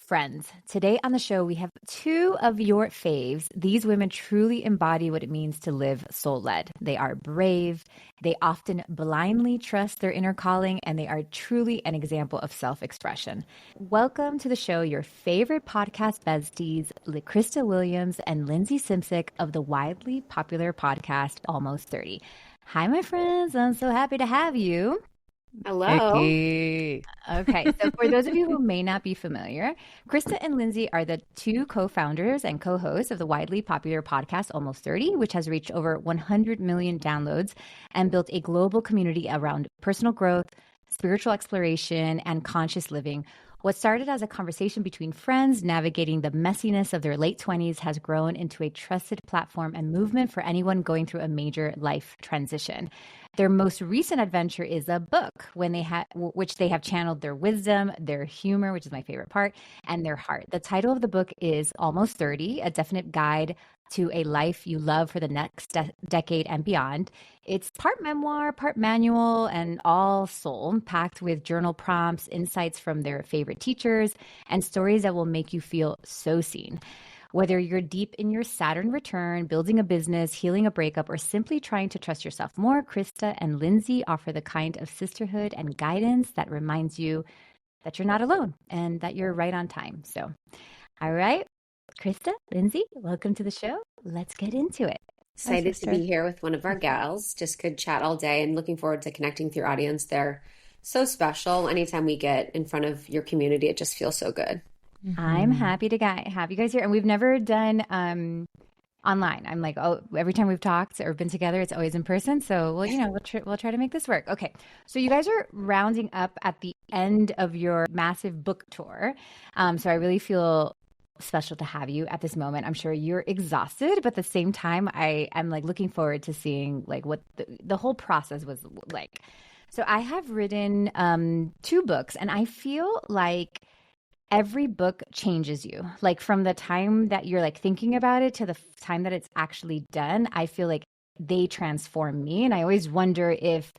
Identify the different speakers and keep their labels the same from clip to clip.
Speaker 1: friends. Today on the show, we have two of your faves. These women truly embody what it means to live soul-led. They are brave, they often blindly trust their inner calling, and they are truly an example of self-expression. Welcome to the show, your favorite podcast besties, Krista Williams and Lindsay Simsek of the widely popular podcast Almost 30. Hi, my friends. I'm so happy to have you.
Speaker 2: Hello.
Speaker 1: Okay, so for those of you who may not be familiar, Krista and Lindsay are the two co-founders and co-hosts of the widely popular podcast Almost 30, which has reached over 100 million downloads and built a global community around personal growth, spiritual exploration, and conscious living. What started as a conversation between friends navigating the messiness of their late 20s has grown into a trusted platform and movement for anyone going through a major life transition. Their most recent adventure is a book which they have channeled their wisdom, their humor, which is my favorite part, and their heart. The title of the book is Almost 30, a definite guide to a life you love for the next decade and beyond. It's part memoir, part manual, and all soul, packed with journal prompts, insights from their favorite teachers, and stories that will make you feel so seen. Whether you're deep in your Saturn return, building a business, healing a breakup, or simply trying to trust yourself more, Krista and Lindsay offer the kind of sisterhood and guidance that reminds you that you're not alone and that you're right on time. So, all right, Krista, Lindsay, welcome to the show. Let's get into it.
Speaker 2: Excited to be here with one of our gals. Just could chat all day and looking forward to connecting with your audience. They're so special. Anytime we get in front of your community, it just feels so good.
Speaker 1: I'm happy to have you guys here. And we've never done online. I'm like, every time we've talked or been together, it's always in person. So, we'll try to make this work. Okay. So you guys are rounding up at the end of your massive book tour. So I really feel special to have you at this moment. I'm sure you're exhausted, but at the same time, I'm like looking forward to seeing like what the whole process was like. So I have written two books, and I feel like every book changes you. Like from the time that you're like thinking about it to the time that it's actually done, I feel like they transform me. And I always wonder if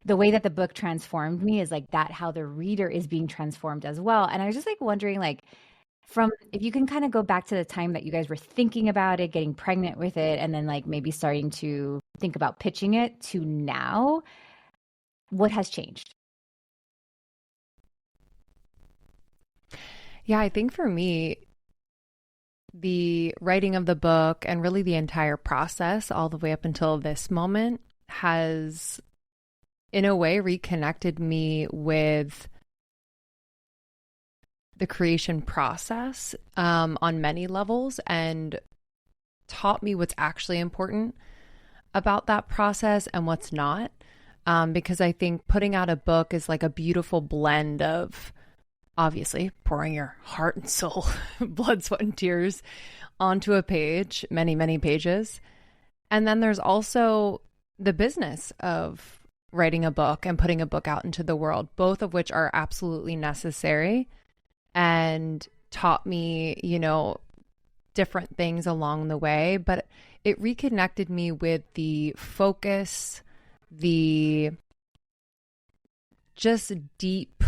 Speaker 1: the way that the book transformed me is like that, how the reader is being transformed as well. And I was just like wondering, like, if you can kind of go back to the time that you guys were thinking about it, getting pregnant with it, and then like maybe starting to think about pitching it to now, what has changed?
Speaker 3: Yeah, I think for me, the writing of the book and really the entire process all the way up until this moment has, in a way, reconnected me with the creation process on many levels and taught me what's actually important about that process and what's not. Because I think putting out a book is like a beautiful blend of obviously pouring your heart and soul, blood, sweat, and tears onto a page, many, many pages. And then there's also the business of writing a book and putting a book out into the world, both of which are absolutely necessary and taught me, different things along the way. But it reconnected me with the focus, the just deep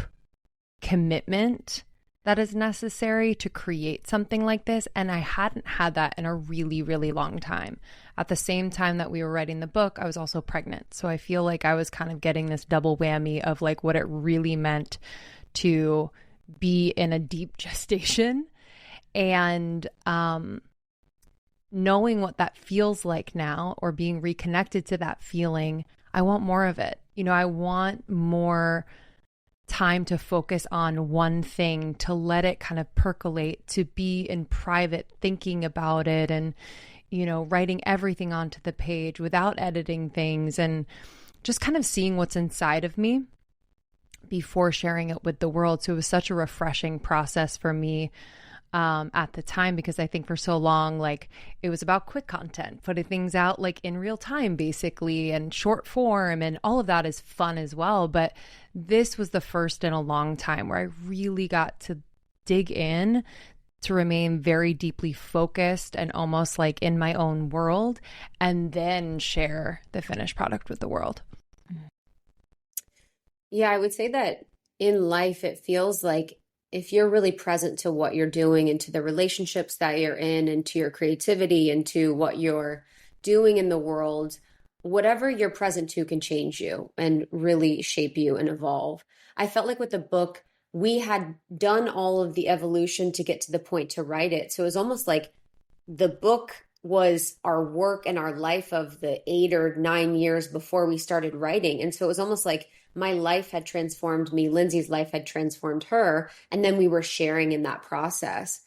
Speaker 3: commitment that is necessary to create something like this. And I hadn't had that in a really, really long time. At the same time that we were writing the book, I was also pregnant. So I feel like I was kind of getting this double whammy of like what it really meant to be in a deep gestation and knowing what that feels like now, or being reconnected to that feeling. I want more of it. I want more time to focus on one thing, to let it kind of percolate, to be in private thinking about it and, writing everything onto the page without editing things and just kind of seeing what's inside of me before sharing it with the world. So it was such a refreshing process for me at the time, because I think for so long, like it was about quick content, putting things out like in real time, basically, and short form, and all of that is fun as well. But this was the first in a long time where I really got to dig in, to remain very deeply focused and almost like in my own world, and then share the finished product with the world.
Speaker 2: Yeah, I would say that in life, it feels like if you're really present to what you're doing and to the relationships that you're in and to your creativity and to what you're doing in the world, whatever you're present to can change you and really shape you and evolve. I felt like with the book, we had done all of the evolution to get to the point to write it. So it was almost like the book was our work and our life of the 8 or 9 years before we started writing. And so it was almost like my life had transformed me, Lindsay's life had transformed her, and then we were sharing in that process.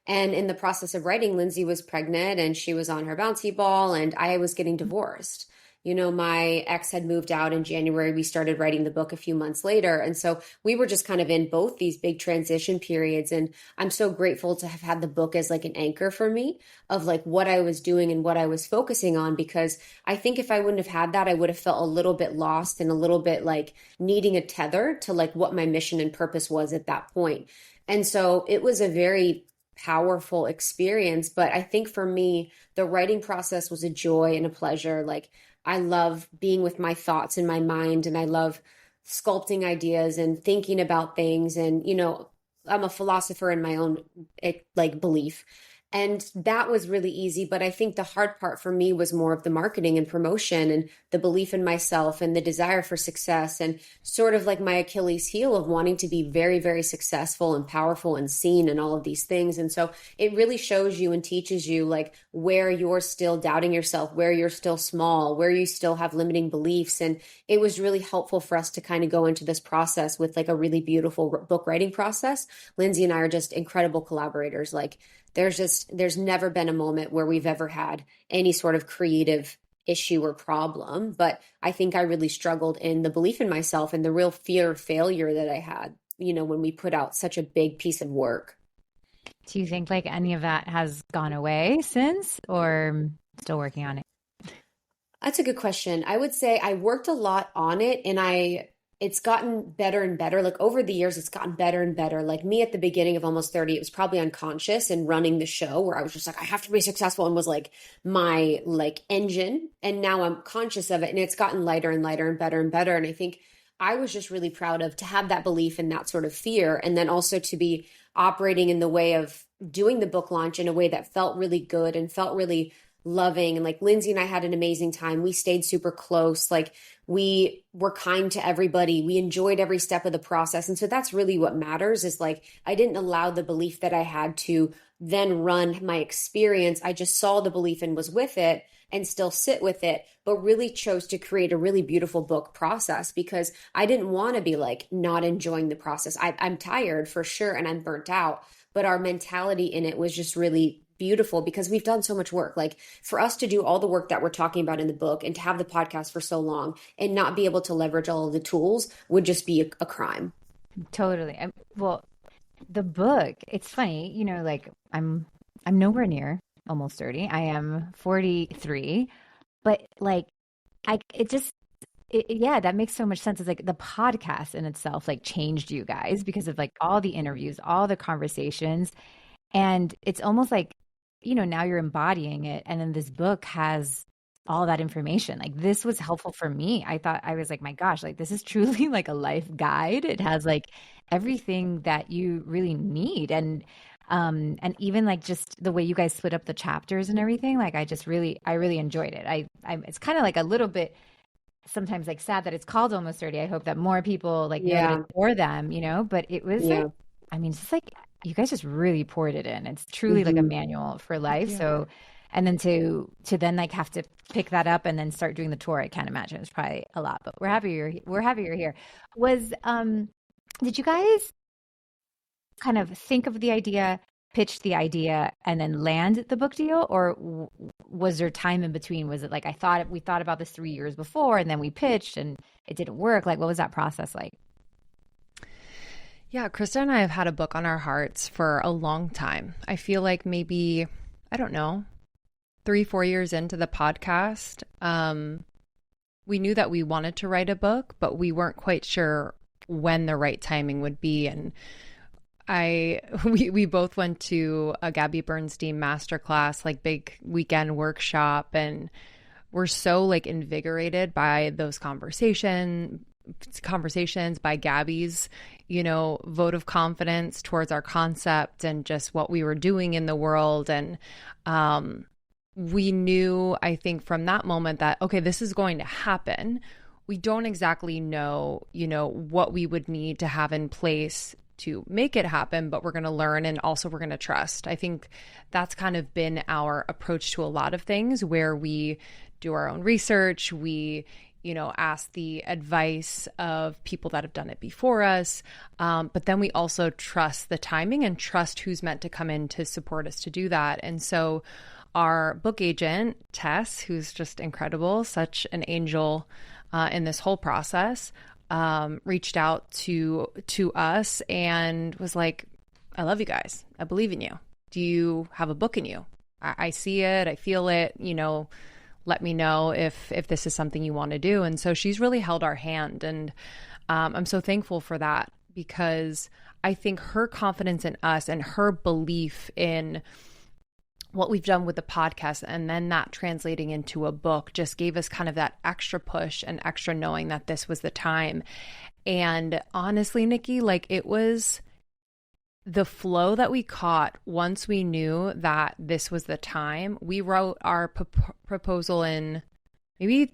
Speaker 2: And in the process of writing, Lindsay was pregnant and she was on her bouncy ball, and I was getting divorced. You know, my ex had moved out in January. We started writing the book a few months later. And so we were just kind of in both these big transition periods. And I'm so grateful to have had the book as like an anchor for me of like what I was doing and what I was focusing on, because I think if I wouldn't have had that, I would have felt a little bit lost and a little bit like needing a tether to like what my mission and purpose was at that point. And so it was a very powerful experience. But I think for me, the writing process was a joy and a pleasure. Like, I love being with my thoughts in my mind, and I love sculpting ideas and thinking about things. And, you know, I'm a philosopher in my own like belief. And that was really easy. But I think the hard part for me was more of the marketing and promotion and the belief in myself and the desire for success, and sort of like my Achilles heel of wanting to be very, very successful and powerful and seen and all of these things. And so it really shows you and teaches you like where you're still doubting yourself, where you're still small, where you still have limiting beliefs. And it was really helpful for us to kind of go into this process with like a really beautiful book writing process. Lindsay and I are just incredible collaborators. Like, there's never been a moment where we've ever had any sort of creative issue or problem. But I think I really struggled in the belief in myself and the real fear of failure that I had, you know, when we put out such a big piece of work.
Speaker 1: Do you think like any of that has gone away since, or still working on it?
Speaker 2: That's a good question. I would say I worked a lot on it, and it's gotten better and better. Like over the years, it's gotten better and better. Like me at the beginning of Almost 30, it was probably unconscious and running the show where I was just like, I have to be successful, and was like my like engine. And now I'm conscious of it, and it's gotten lighter and lighter and better and better. And I think I was just really proud of to have that belief and that sort of fear. And then also to be operating in the way of doing the book launch in a way that felt really good and felt really loving. And like Lindsay and I had an amazing time. We stayed super close. Like we were kind to everybody. We enjoyed every step of the process. And so that's really what matters, is like, I didn't allow the belief that I had to then run my experience. I just saw the belief and was with it and still sit with it, but really chose to create a really beautiful book process, because I didn't want to be like not enjoying the process. I'm tired for sure, and I'm burnt out, but our mentality in it was just really beautiful because we've done so much work. Like for us to do all the work that we're talking about in the book and to have the podcast for so long and not be able to leverage all of the tools would just be a crime.
Speaker 1: Totally. Well, the book, it's funny, you know, like I'm nowhere near Almost 30. I am 43, but like yeah, that makes so much sense. It's like the podcast in itself like changed you guys because of like all the interviews, all the conversations. And it's almost like, you know, now you're embodying it. And then this book has all that information. Like this was helpful for me. I was like, my gosh, like this is truly like a life guide. It has like everything that you really need. And even like just the way you guys split up the chapters and everything, like I really enjoyed it. It's kind of like a little bit sometimes like sad that it's called Almost 30. I hope that more people like know that it's for them, you know, but it was like, I mean, it's just like, you guys just really poured it in. It's truly like a manual for life. So, and then to then like have to pick that up and then start doing the tour, I can't imagine. It's probably a lot, but we're happy you're here. Did you guys kind of think of the idea, pitch the idea, and then land the book deal, or was there time in between? Was it like we thought about this 3 years before and then we pitched and it didn't work? Like what was that process like?
Speaker 3: Yeah, Krista and I have had a book on our hearts for a long time. I feel like maybe, I don't know, 3-4 years into the podcast, we knew that we wanted to write a book, but we weren't quite sure when the right timing would be. And we both went to a Gabby Bernstein masterclass, like big weekend workshop, and we're so like invigorated by those conversations conversations, by Gabby's, vote of confidence towards our concept and just what we were doing in the world. And we knew, I think, from that moment that, okay, this is going to happen. We don't exactly know, what we would need to have in place to make it happen, but we're going to learn, and also we're going to trust. I think that's kind of been our approach to a lot of things, where we do our own research. We, ask the advice of people that have done it before us. But then we also trust the timing and trust who's meant to come in to support us to do that. And so our book agent, Tess, who's just incredible, such an angel in this whole process, reached out to us and was like, I love you guys. I believe in you. Do you have a book in you? I see it. I feel it. Let me know if this is something you want to do. And so she's really held our hand. And I'm so thankful for that, because I think her confidence in us and her belief in what we've done with the podcast, and then that translating into a book, just gave us kind of that extra push and extra knowing that this was the time. And honestly, Nikki, it was the flow that we caught once we knew that this was the time. We wrote our proposal in maybe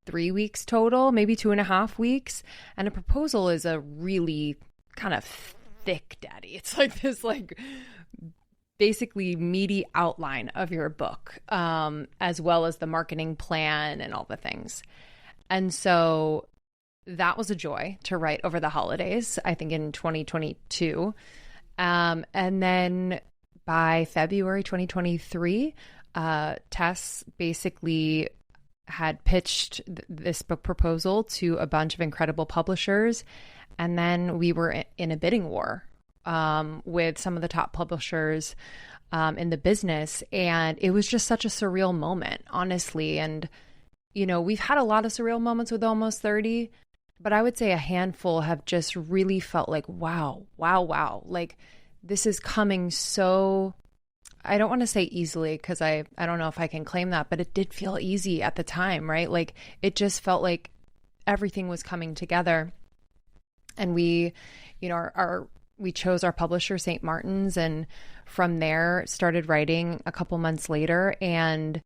Speaker 3: 3 weeks total, maybe 2.5 weeks. And a proposal is a really kind of thick daddy. It's like this, basically meaty outline of your book, as well as the marketing plan and all the things. And so that was a joy to write over the holidays, I think in 2022. And then by February 2023, Tess basically had pitched this book proposal to a bunch of incredible publishers. And then we were in a bidding war with some of the top publishers in the business. And it was just such a surreal moment, honestly. And, we've had a lot of surreal moments with Almost 30, but I would say a handful have just really felt like, wow. This is coming so, I don't want to say easily, because I don't know if I can claim that, but it did feel easy at the time, right? It just felt like everything was coming together. And we, we chose our publisher, St. Martin's, and from there started writing a couple months later. And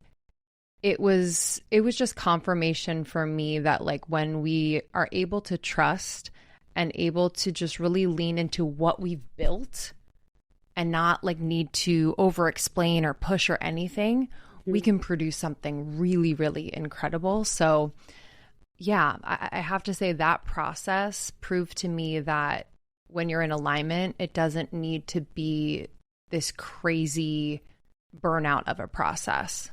Speaker 3: it was just confirmation for me that when we are able to trust and able to just really lean into what we've built and not need to over explain or push or anything, we can produce something really, really incredible. So yeah, I have to say that process proved to me that when you're in alignment, it doesn't need to be this crazy burnout of a process.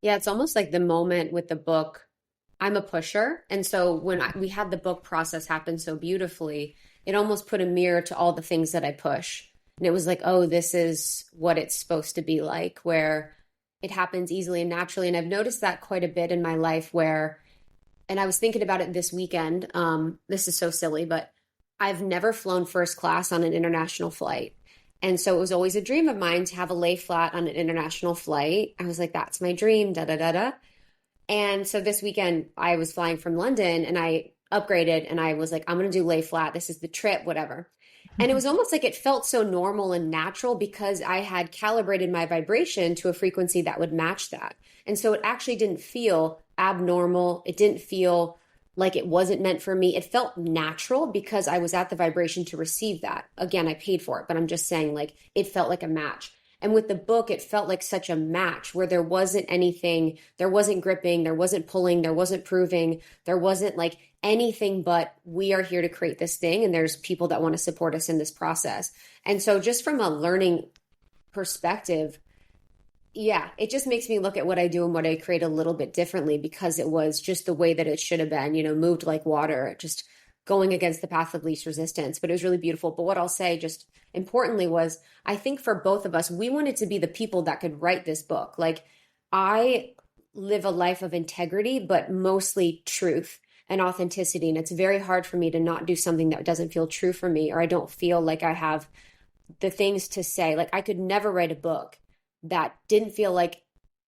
Speaker 2: Yeah, it's almost like the moment with the book. I'm a pusher. And so when we had the book process happen so beautifully, it almost put a mirror to all the things that I push. And it was like, oh, this is what it's supposed to be like, where it happens easily and naturally. And I've noticed that quite a bit in my life and I was thinking about it this weekend. This is so silly, but I've never flown first class on an international flight. And so it was always a dream of mine to have a lay flat on an international flight. I was like, that's my dream, da da da da. And so this weekend I was flying from London and I upgraded and I was like, I'm going to do lay flat. This is the trip, whatever. And it was almost like it felt so normal and natural because I had calibrated my vibration to a frequency that would match that. And so it actually didn't feel abnormal. It didn't feel like it wasn't meant for me. It felt natural because I was at the vibration to receive that. Again, I paid for it, but I'm just saying it felt like a match. And with the book, it felt like such a match where there wasn't anything, there wasn't gripping, there wasn't pulling, there wasn't proving, there wasn't anything but we are here to create this thing and there's people that want to support us in this process. And so just from a learning perspective, yeah, it just makes me look at what I do and what I create a little bit differently because it was just the way that it should have been, moved like water, just going against the path of least resistance. But it was really beautiful. But what I'll say just importantly was, I think for both of us, we wanted to be the people that could write this book. I live a life of integrity, but mostly truth and authenticity. And it's very hard for me to not do something that doesn't feel true for me, or I don't feel like I have the things to say. I could never write a book that didn't feel like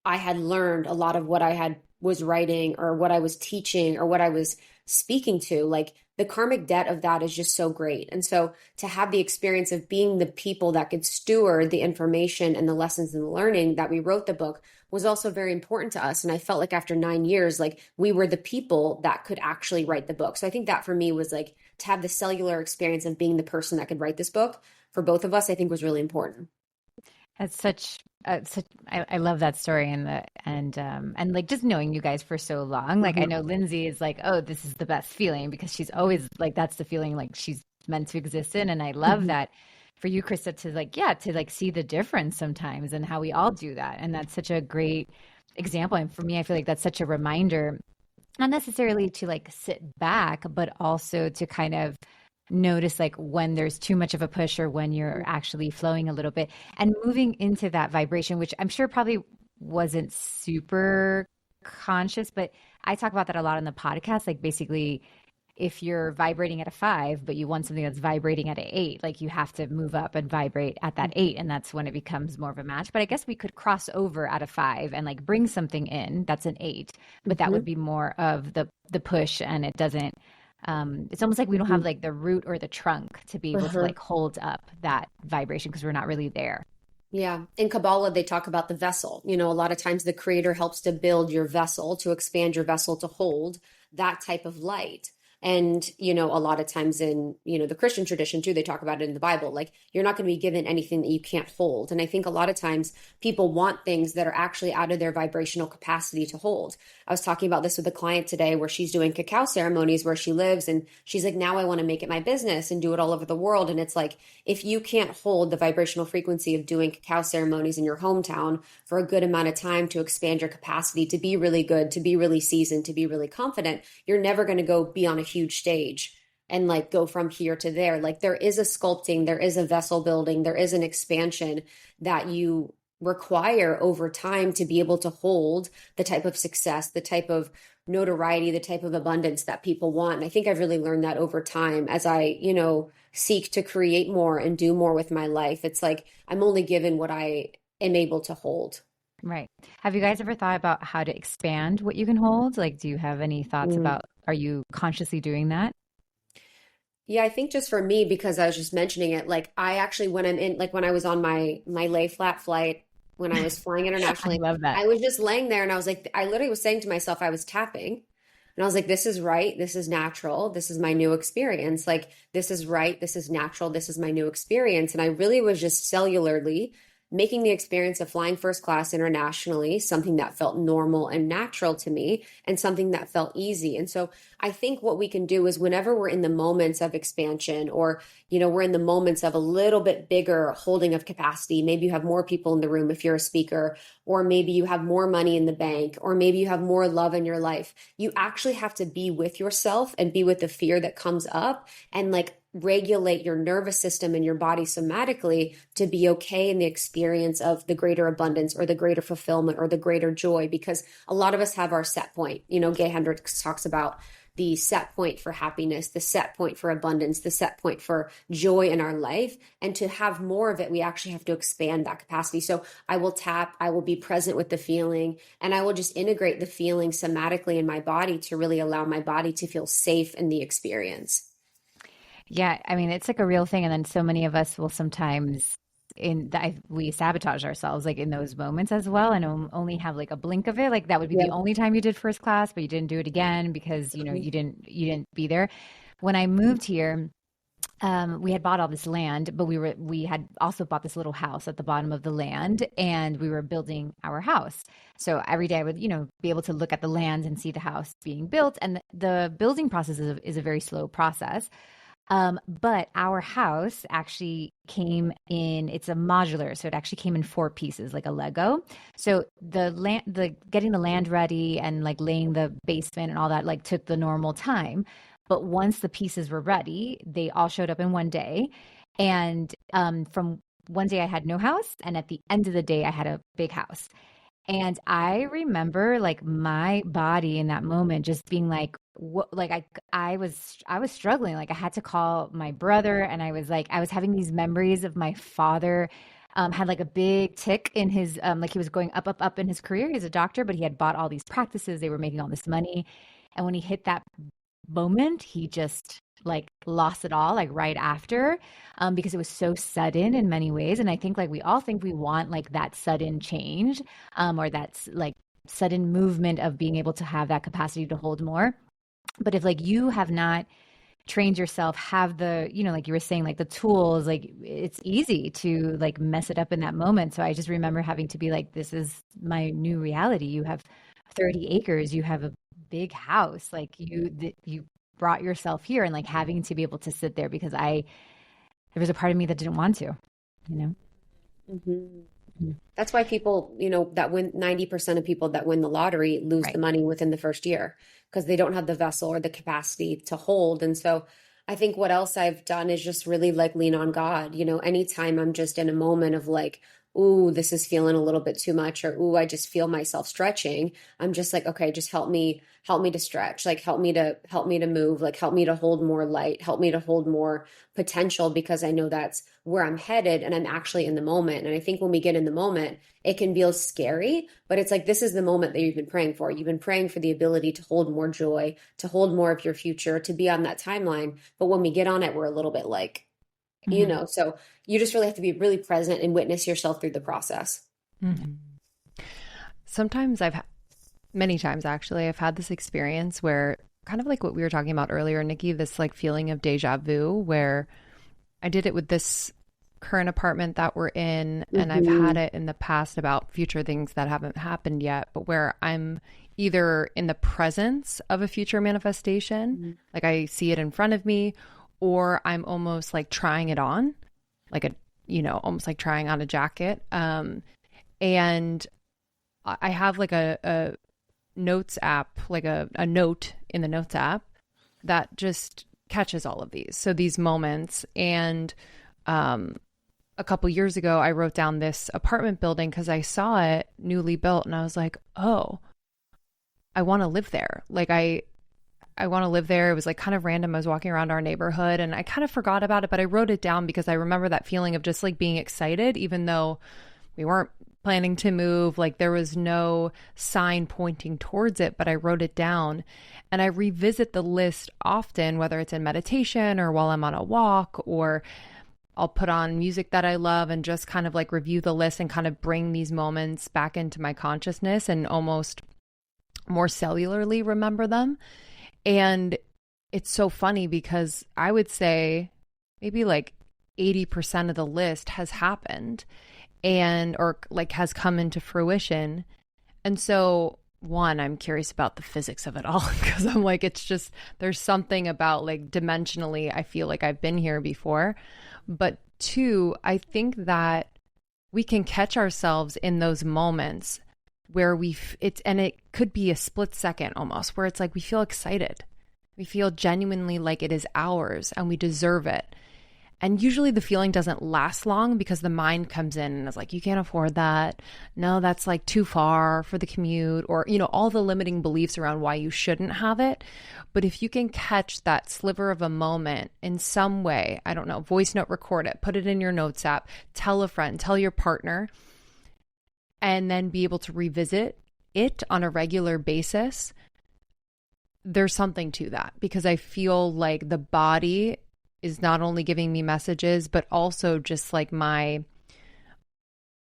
Speaker 2: I had learned a lot of what I had was writing or what I was teaching or what I was speaking to, like the karmic debt of that is just so great. And so to have the experience of being the people that could steward the information and the lessons and the learning that we wrote the book was also very important to us. And I felt like after 9 years, like we were the people that could actually write the book. So I think that for me was like to have the cellular experience of being the person that could write this book for both of us, I think was really important.
Speaker 1: That's I love that story and like just knowing you guys for so long. Like I know Lindsay is like, oh, this is the best feeling because she's always like, that's the feeling like she's meant to exist in. And I love that for you, Krista, to like, yeah, to like see the difference sometimes and how we all do that. And that's such a great example. And for me, I feel like that's such a reminder, not necessarily to like sit back, but also to kind of notice like when there's too much of a push or when you're actually flowing a little bit and moving into that vibration, which I'm sure probably wasn't super conscious, but I talk about that a lot on the podcast. Like basically, if you're vibrating at a 5, but you want something that's vibrating at an 8, like you have to move up and vibrate at that 8. And that's when it becomes more of a match. But I guess we could cross over at a 5 and like bring something in that's an 8, but that would be more of the push. And it doesn't, it's almost like we don't have like the root or the trunk to be able to like hold up that vibration because we're not really there.
Speaker 2: Yeah. In Kabbalah, they talk about the vessel. You know, a lot of times the creator helps to build your vessel, to expand your vessel to hold that type of light. And, you know, a lot of times in, you know, the Christian tradition too, they talk about it in the Bible, like you're not going to be given anything that you can't hold. And I think a lot of times people want things that are actually out of their vibrational capacity to hold. I was talking about this with a client today where she's doing cacao ceremonies where she lives. And she's like, now I want to make it my business and do it all over the world. And it's like, if you can't hold the vibrational frequency of doing cacao ceremonies in your hometown for a good amount of time to expand your capacity, to be really good, to be really seasoned, to be really confident, you're never going to go be on a huge stage and like go from here to there. Like there is a sculpting, there is a vessel building, there is an expansion that you require over time to be able to hold the type of success, the type of notoriety, the type of abundance that people want. And I think I've really learned that over time as I, you know, seek to create more and do more with my life. It's like I'm only given what I am able to hold.
Speaker 1: Right. Have you guys ever thought about how to expand what you can hold? Like, do you have any thoughts about, are you consciously doing that?
Speaker 2: Yeah, I think just for me, because I was just mentioning it, like I actually, when I'm in, like when I was on my lay flat flight, when I was flying internationally,
Speaker 1: I love that.
Speaker 2: I was just laying there and I was like, I literally was saying to myself, I was tapping and I was like, this is right. This is natural. This is my new experience. Like, this is right. This is natural. This is my new experience. And I really was just cellularly making the experience of flying first class internationally something that felt normal and natural to me and something that felt easy. And so I think what we can do is whenever we're in the moments of expansion or, you know, we're in the moments of a little bit bigger holding of capacity, maybe you have more people in the room if you're a speaker, or maybe you have more money in the bank, or maybe you have more love in your life. You actually have to be with yourself and be with the fear that comes up and like regulate your nervous system and your body somatically to be okay in the experience of the greater abundance or the greater fulfillment or the greater joy. Because a lot of us have our set point. You know, Gay Hendricks talks about the set point for happiness, the set point for abundance, the set point for joy in our life. And to have more of it, we actually have to expand that capacity. So I will tap, I will be present with the feeling, and I will just integrate the feeling somatically in my body to really allow my body to feel safe in the experience.
Speaker 1: Yeah, I mean, it's like a real thing. And then so many of us will sometimes we sabotage ourselves like in those moments as well and only have like a blink of it. Like that would be the only time you did first class, but you didn't do it again because, you know, you didn't be there. When I moved here, we had bought all this land, but we had also bought this little house at the bottom of the land and we were building our house. So every day I would, you know, be able to look at the land and see the house being built. And the building process is a very slow process. But our house actually came in, it's a modular. So it actually came in 4 pieces, like a Lego. So getting the land ready and like laying the basement and all that, like took the normal time. But once the pieces were ready, they all showed up in one day. And, from one day I had no house. And at the end of the day, I had a big house. And I remember like my body in that moment just being like, what, like I was struggling. Like I had to call my brother and I was having these memories of my father had like a big tick in his, like he was going up, up, up in his career. He's a doctor, but he had bought all these practices. They were making all this money. And when he hit that moment, he just like lost it all, like right after, because it was so sudden in many ways. And I think like we all think we want like that sudden change, or that's like sudden movement of being able to have that capacity to hold more. But if like you have not trained yourself, have the, you know, like you were saying, like the tools, like it's easy to like mess it up in that moment. So I just remember having to be like, this is my new reality. You have 30 acres, you have a big house, like you brought yourself here, and like having to be able to sit there because there was a part of me that didn't want to, you know?
Speaker 2: Mm-hmm. That's why people, that win 90% of people that win the lottery lose
Speaker 1: Right.
Speaker 2: the money within the first year because they don't have the vessel or the capacity to hold. And so I think what else I've done is just really like lean on God. Anytime I'm just in a moment of like, ooh, this is feeling a little bit too much, or ooh, I just feel myself stretching. I'm just like, okay, just help me to stretch, like help me to move, like help me to hold more light, help me to hold more potential, because I know that's where I'm headed and I'm actually in the moment. And I think when we get in the moment, it can feel scary, but it's like, this is the moment that you've been praying for. You've been praying for the ability to hold more joy, to hold more of your future, to be on that timeline. But when we get on it, we're a little bit like, so you just really have to be really present and witness yourself through the process.
Speaker 3: Mm-hmm. Sometimes many times actually, I've had this experience where kind of like what we were talking about earlier, Nikki, this like feeling of deja vu, where I did it with this current apartment that we're in, and I've had it in the past about future things that haven't happened yet, but where I'm either in the presence of a future manifestation, like I see it in front of me, or I'm almost like trying it on, like almost like trying on a jacket. And I have like a notes app, like a note in the notes app that just catches all of these. So these moments. And a couple years ago, I wrote down this apartment building because I saw it newly built, and I was like, oh, I want to live there. Like I want to live there. It was like kind of random. I was walking around our neighborhood and I kind of forgot about it, but I wrote it down because I remember that feeling of just like being excited, even though we weren't planning to move. Like there was no sign pointing towards it, but I wrote it down. And I revisit the list often, whether it's in meditation or while I'm on a walk, or I'll put on music that I love and just kind of like review the list and kind of bring these moments back into my consciousness and almost more cellularly remember them. And it's so funny because I would say maybe like 80% of the list has happened or like has come into fruition. And so one, I'm curious about the physics of it all because I'm like, it's just, there's something about like dimensionally, I feel like I've been here before. But two, I think that we can catch ourselves in those moments where and it could be a split second almost, where it's like we feel excited. We feel genuinely like it is ours and we deserve it. And usually the feeling doesn't last long because the mind comes in and is like, you can't afford that. No, that's like too far for the commute, or, all the limiting beliefs around why you shouldn't have it. But if you can catch that sliver of a moment in some way, I don't know, voice note, record it, put it in your notes app, tell a friend, tell your partner, and then be able to revisit it on a regular basis, there's something to that, because I feel like the body is not only giving me messages, but also just like my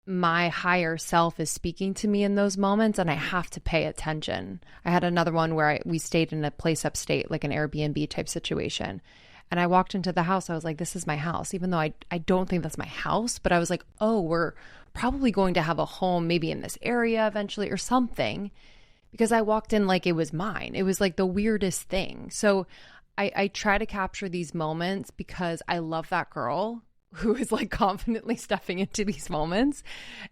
Speaker 3: higher self is speaking to me in those moments, and I have to pay attention. I had another one where we stayed in a place upstate, like an Airbnb type situation. And I walked into the house. I was like, this is my house, even though I don't think that's my house. But I was like, oh, we're probably going to have a home maybe in this area eventually or something, because I walked in like it was mine. It was like the weirdest thing. So I try to capture these moments because I love that girl who is like confidently stepping into these moments.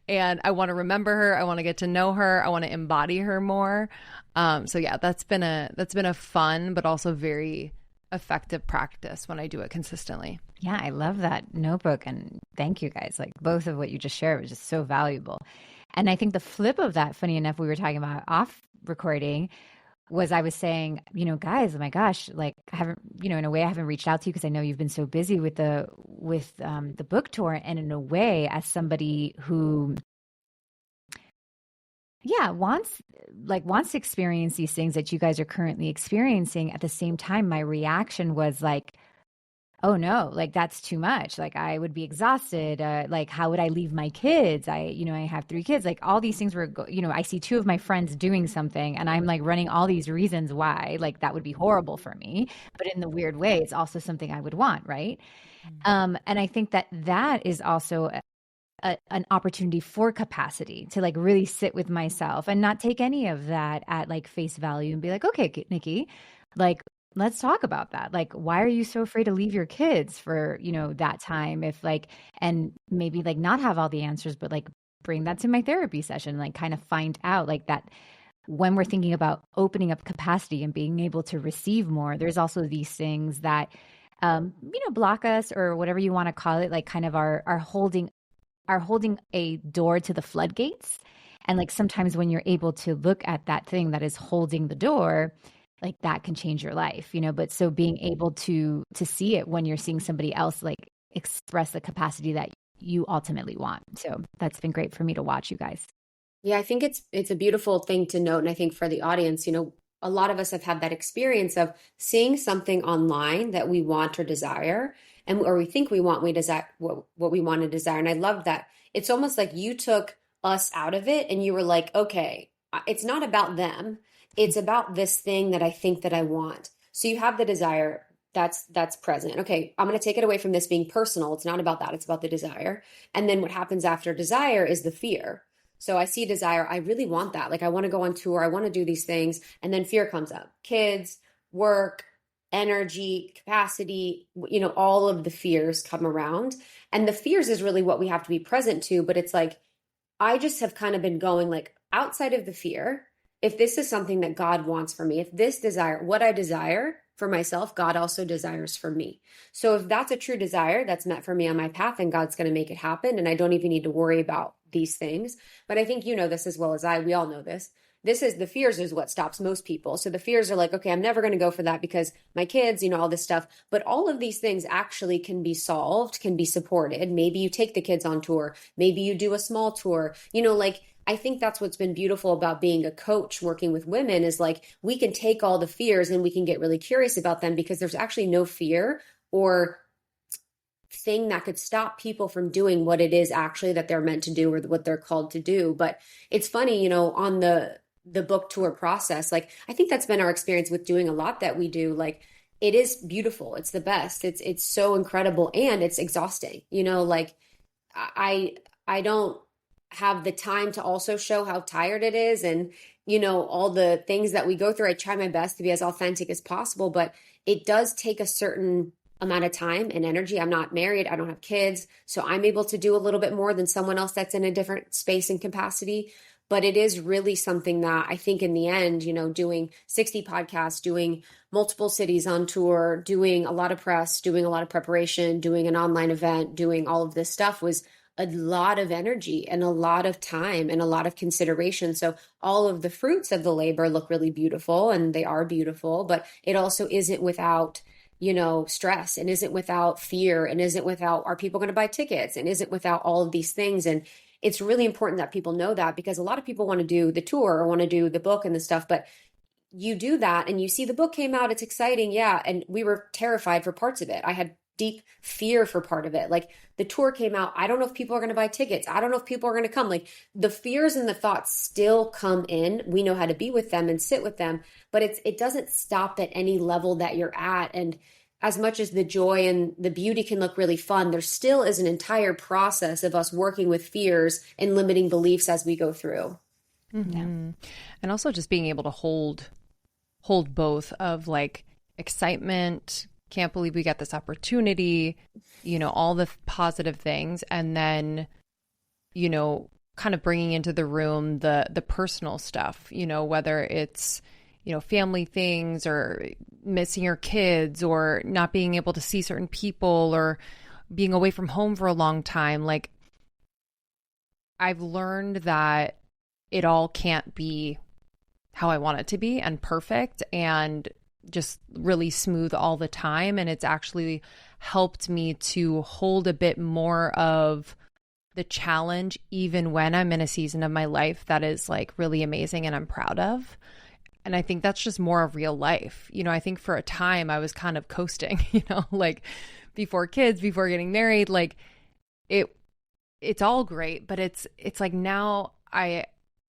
Speaker 3: And I want to remember her. I want to get to know her. I want to embody her more. So yeah, that's been a fun, but also very effective practice when I do it consistently.
Speaker 1: Yeah, I love that notebook, and thank you guys. Like both of what you just shared was just so valuable. And I think the flip of that, funny enough, we were talking about off recording, was I was saying, guys, oh my gosh, like I haven't, in a way I haven't reached out to you because I know you've been so busy with the book tour. And in a way, as somebody who, yeah, wants to experience these things that you guys are currently experiencing, at the same time, my reaction was like, oh no, like that's too much. Like I would be exhausted. Like how would I leave my kids? I have 3 kids. Like all these things were, I see 2 of my friends doing something and I'm like running all these reasons why, like that would be horrible for me. But in the weird way, it's also something I would want. Right. And I think that is also an opportunity for capacity to like really sit with myself and not take any of that at like face value and be like, okay, Nikki, like, let's talk about that. Like, why are you so afraid to leave your kids for, that time? If like, and maybe like not have all the answers, but like bring that to my therapy session, like kind of find out like that when we're thinking about opening up capacity and being able to receive more, there's also these things that, block us or whatever you want to call it, like kind of are holding a door to the floodgates. And like sometimes when you're able to look at that thing that is holding the door, like that can change your life, but so being able to see it when you're seeing somebody else like express the capacity that you ultimately want. So that's been great for me to watch you guys.
Speaker 2: Yeah, I think it's a beautiful thing to note. And I think for the audience, a lot of us have had that experience of seeing something online that we want or desire, or we think we want, we desire what we want to desire. And I love that. It's almost like you took us out of it and you were like, okay, it's not about them. It's about this thing that I think that I want. So you have the desire that's present. Okay, I'm going to take it away from this being personal. It's not about that. It's about the desire. And then what happens after desire is the fear. So I see desire. I really want that. Like I want to go on tour. I want to do these things. And then fear comes up. Kids, work, energy, capacity, all of the fears come around. And the fears is really what we have to be present to. But it's like, I just have kind of been going like outside of the fear. If this is something that God wants for me, if this desire, what I desire for myself, God also desires for me. So if that's a true desire that's meant for me on my path, then God's going to make it happen. And I don't even need to worry about these things. But I think you know this as well as we all know this. This is the fears is what stops most people. So the fears are like, okay, I'm never going to go for that because my kids, all this stuff. But all of these things actually can be solved, can be supported. Maybe you take the kids on tour. Maybe you do a small tour, like I think that's what's been beautiful about being a coach working with women is like we can take all the fears and we can get really curious about them because there's actually no fear or thing that could stop people from doing what it is actually that they're meant to do or what they're called to do. But it's funny, on the book tour process, like I think that's been our experience with doing a lot that we do. Like it is beautiful. It's the best. It's so incredible and it's exhausting. Like I don't have the time to also show how tired it is and all the things that we go through. I try my best to be as authentic as possible, but it does take a certain amount of time and energy. I'm not married, I don't have kids, so I'm able to do a little bit more than someone else that's in a different space and capacity. But it is really something that I think in the end, doing 60 podcasts, doing multiple cities on tour, doing a lot of press, doing a lot of preparation, doing an online event, doing all of this stuff was a lot of energy and a lot of time and a lot of consideration. So all of the fruits of the labor look really beautiful and they are beautiful, but it also isn't without, stress and isn't without fear and isn't without, are people going to buy tickets and isn't without all of these things. And it's really important that people know that because a lot of people want to do the tour or want to do the book and the stuff, but you do that and you see the book came out, it's exciting. Yeah. And we were terrified for parts of it. I had deep fear for part of it. Like the tour came out. I don't know if people are going to buy tickets. I don't know if people are going to come. Like the fears and the thoughts still come in. We know how to be with them and sit with them, but it doesn't stop at any level that you're at. And as much as the joy and the beauty can look really fun, there still is an entire process of us working with fears and limiting beliefs as we go through.
Speaker 3: Mm-hmm. Yeah. And also just being able to hold both of like excitement, can't believe we got this opportunity, all the positive things. And then, kind of bringing into the room the personal stuff, whether it's, family things or missing your kids or not being able to see certain people or being away from home for a long time. Like I've learned that it all can't be how I want it to be and perfect and just really smooth all the time. And it's actually helped me to hold a bit more of the challenge, even when I'm in a season of my life that is like really amazing and I'm proud of. And I think that's just more of real life. You know, I think for a time I was kind of coasting, you know, like before kids, before getting married, like it's all great, but it's like now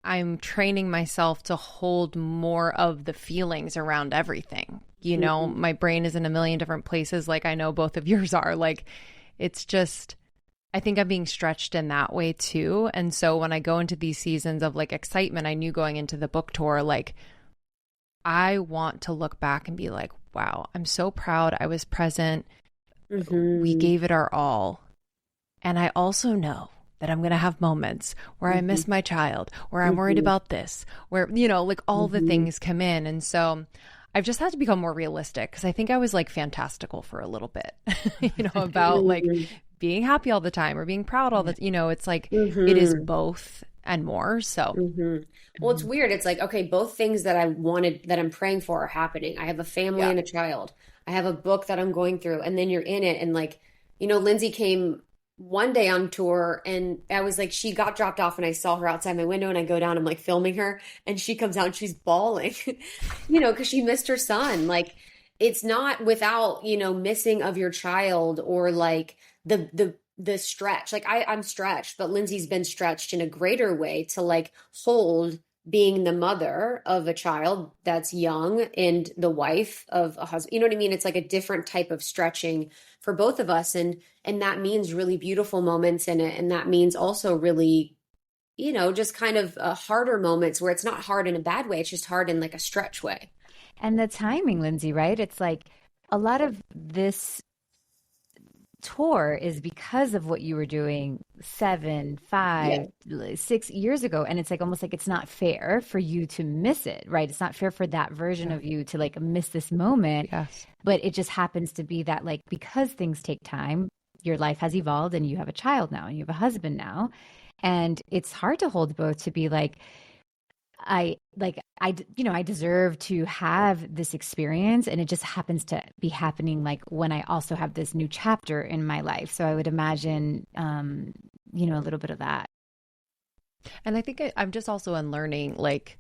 Speaker 3: I'm training myself to hold more of the feelings around everything. You know, my brain is in a million different places, like I know both of yours are. Like it's just, I think I'm being stretched in that way too. And so when I go into these seasons of like excitement, I knew going into the book tour, like I want to look back and be like, wow, I'm so proud I was present. We gave it our all. And I also know that I'm going to have moments where I miss my child, where I'm worried about this, where, you know, like all the things come in. And so I've just had to become more realistic because I think I was like fantastical for a little bit, you know, about like being happy all the time or being proud all the, you know, it's like it is both and more. So,
Speaker 2: well, it's weird. It's like, okay, both things that I wanted, that I'm praying for are happening. I have a family and a child. I have a book that I'm going through, and then you're in it. And like, you know, Lindsay came one day on tour, and I was like, she got dropped off and I saw her outside my window, and I go down, I'm like filming her, and she comes out and she's bawling, you know, because she missed her son. Like, it's not without, you know, missing of your child or like the stretch. Like I'm stretched, but Lindsay's been stretched in a greater way to like hold being the mother of a child that's young and the wife of a husband. You know what I mean? It's like a different type of stretching for both of us. And that means really beautiful moments in it. And that means also really, you know, just kind of harder moments where it's not hard in a bad way. It's just hard in like a stretch way.
Speaker 1: And the timing, Lindsay, right? It's like a lot of this tour is because of what you were doing 7, 5, 6 years ago. And it's like almost like it's not fair for you to miss it, right? It's not fair for that version of you to like miss this moment.
Speaker 3: yes.
Speaker 1: But it just happens to be that like because things take time, your life has evolved and you have a child now and you have a husband now. And it's hard to hold both, to be like, you know, I deserve to have this experience, and it just happens to be happening like when I also have this new chapter in my life. So I would imagine, you know, a little bit of that.
Speaker 3: And I think I'm just also unlearning, like,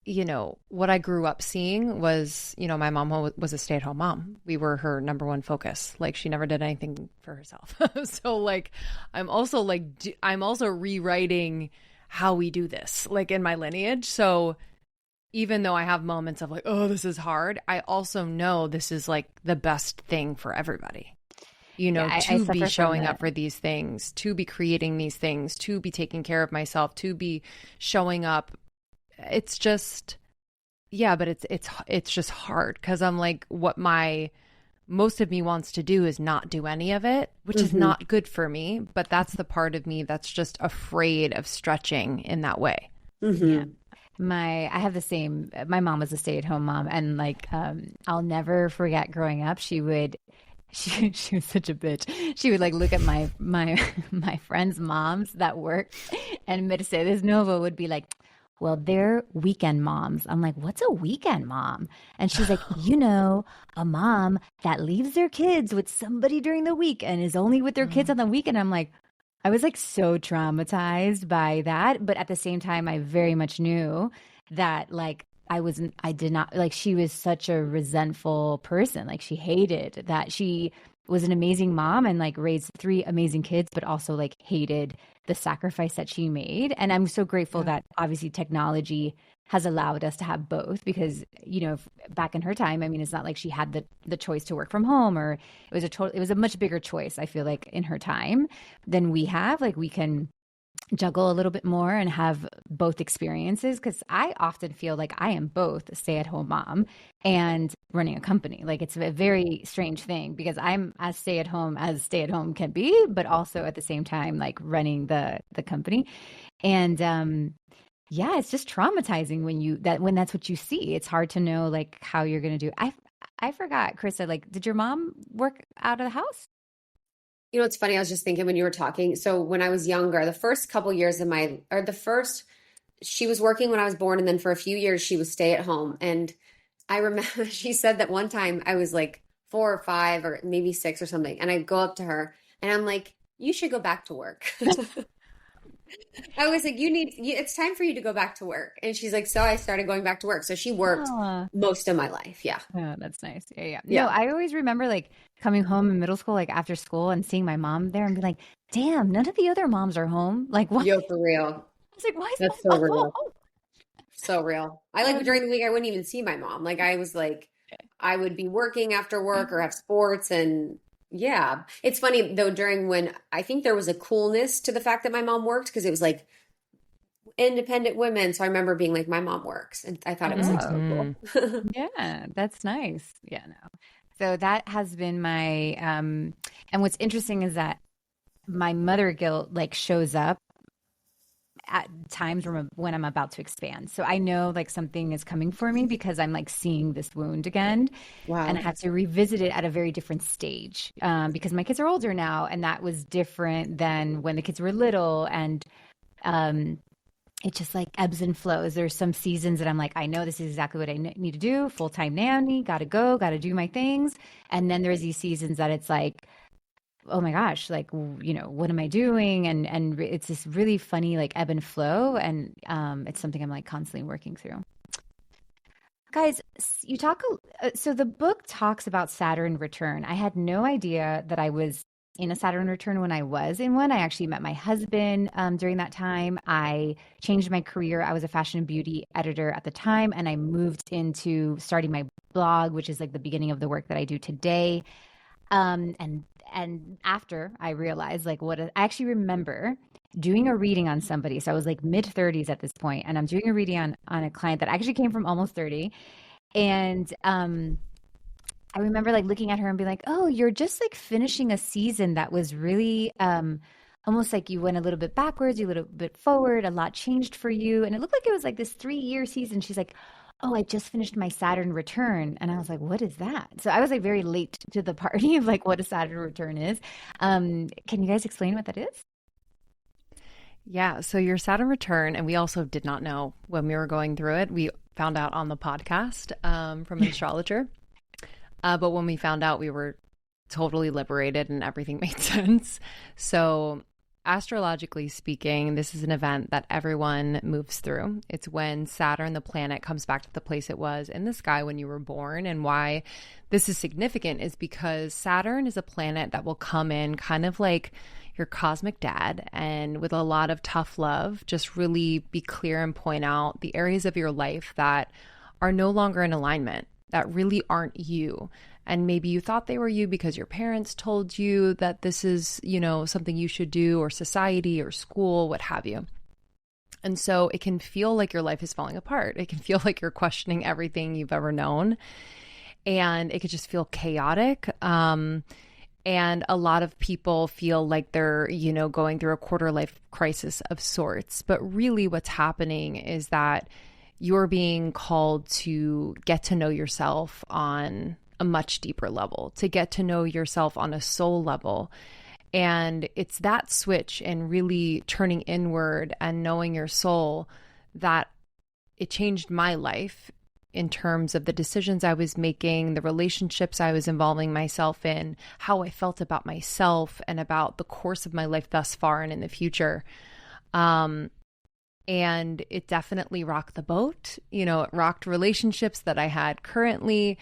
Speaker 3: you know, what I grew up seeing was, you know, my mom was a stay-at-home mom. We were her number one focus. Like, she never did anything for herself. So like, I'm also rewriting how we do this, like in my lineage. So even though I have moments of like, oh, this is hard, I also know this is like the best thing for everybody. You know, to be showing up for these things, to be creating these things, to be taking care of myself, to be showing up. It's just, yeah, but it's just hard because I'm like, what most of me wants to do is not do any of it, which is not good for me. But that's the part of me that's just afraid of stretching in that way.
Speaker 1: Yeah. I have the same, my mom was a stay-at-home mom, and like, I'll never forget growing up, she was such a bitch. She would like look at my friends' moms that worked, and Mercedes Nova would be like, well, they're weekend moms. I'm like, what's a weekend mom? And she's like, you know, a mom that leaves their kids with somebody during the week and is only with their kids on the weekend. I'm like, I was like so traumatized by that. But at the same time, I very much knew that like I did not, like, she was such a resentful person. Like, she hated that she was an amazing mom and like raised 3 amazing kids, but also like hated the sacrifice that she made. And I'm so grateful that obviously technology has allowed us to have both, because, you know, back in her time, I mean, it's not like she had the choice to work from home, or it was a much bigger choice, I feel like, in her time than we have. Like, we can juggle a little bit more and have both experiences, because I often feel like I am both a stay-at-home mom and running a company. Like, it's a very strange thing, because I'm as stay-at-home can be, but also at the same time like running the company. And yeah, it's just traumatizing when that's what you see. It's hard to know like how you're going to do. I forgot, Krista, like, did your mom work out of the house?
Speaker 2: You know, it's funny. I was just thinking when you were talking. So when I was younger, the first couple years of the first she was working when I was born, and then for a few years she was stay at home. And I remember she said that one time I was like 4 or 5 or maybe 6 or something, and I go up to her and I'm like, you should go back to work. I was like, it's time for you to go back to work. And she's like, so I started going back to work. So she worked most of my life. Yeah.
Speaker 1: Oh, that's nice. Yeah.
Speaker 2: Yeah.
Speaker 1: No, I always remember like coming home in middle school, like after school and seeing my mom there and be like, damn, none of the other moms are home. Like, what?
Speaker 2: Yo, for real.
Speaker 1: I was like, why is
Speaker 2: That's
Speaker 1: my
Speaker 2: so
Speaker 1: mom
Speaker 2: real.
Speaker 1: home?
Speaker 2: So real. I like during the week, I wouldn't even see my mom. Like I was like, I would be working after work or have sports. And yeah, it's funny though, during when I think there was a coolness to the fact that my mom worked, because it was like independent women. So I remember being like, my mom works. And I thought it was like so cool.
Speaker 1: Yeah, that's nice. Yeah, no. So that has been my, and what's interesting is that my mother guilt like shows up at times when I'm about to expand. So I know like something is coming for me because I'm like seeing this wound again.
Speaker 2: Wow.
Speaker 1: And I have to revisit it at a very different stage because my kids are older now. And that was different than when the kids were little. And it just like ebbs and flows. There's some seasons that I'm like, I know this is exactly what I need to do. Full-time nanny, got to do my things. And then there's these seasons that it's like, oh my gosh, like, you know, what am I doing? And it's this really funny, like ebb and flow. And it's something I'm like constantly working through. Guys, you talk, so the book talks about Saturn return. I had no idea that I was in a Saturn return when I was in one. I actually met my husband during that time. I changed my career. I was a fashion and beauty editor at the time, and I moved into starting my blog, which is like the beginning of the work that I do today. And after I realized like I actually remember doing a reading on somebody. So I was like mid-30s at this point, and I'm doing a reading on a client that actually came from almost 30. And I remember like looking at her and being like, oh, you're just like finishing a season that was really almost like you went a little bit backwards, you a little bit forward, a lot changed for you. And it looked like it was like this 3-year season. She's like, oh, I just finished my Saturn return. And I was like, what is that? So I was like very late to the party of like what a Saturn return is. Can you guys explain what that is?
Speaker 3: Yeah. So your Saturn return, and we also did not know when we were going through it. We found out on the podcast from an astrologer. But when we found out, we were totally liberated and everything made sense. So astrologically speaking, this is an event that everyone moves through. It's when Saturn, the planet, comes back to the place it was in the sky when you were born. And why this is significant is because Saturn is a planet that will come in kind of like your cosmic dad, and with a lot of tough love, just really be clear and point out the areas of your life that are no longer in alignment, that really aren't you. And maybe you thought they were you because your parents told you that this is, you know, something you should do, or society or school, what have you. And so it can feel like your life is falling apart. It can feel like you're questioning everything you've ever known. And it could just feel chaotic. And a lot of people feel like they're, you know, going through a quarter life crisis of sorts. But really what's happening is that you're being called to get to know yourself on a much deeper level, to get to know yourself on a soul level. And it's that switch and really turning inward and knowing your soul that it changed my life in terms of the decisions I was making, the relationships I was involving myself in, how I felt about myself and about the course of my life thus far and in the future. And it definitely rocked the boat. You know, it rocked relationships that I had currently.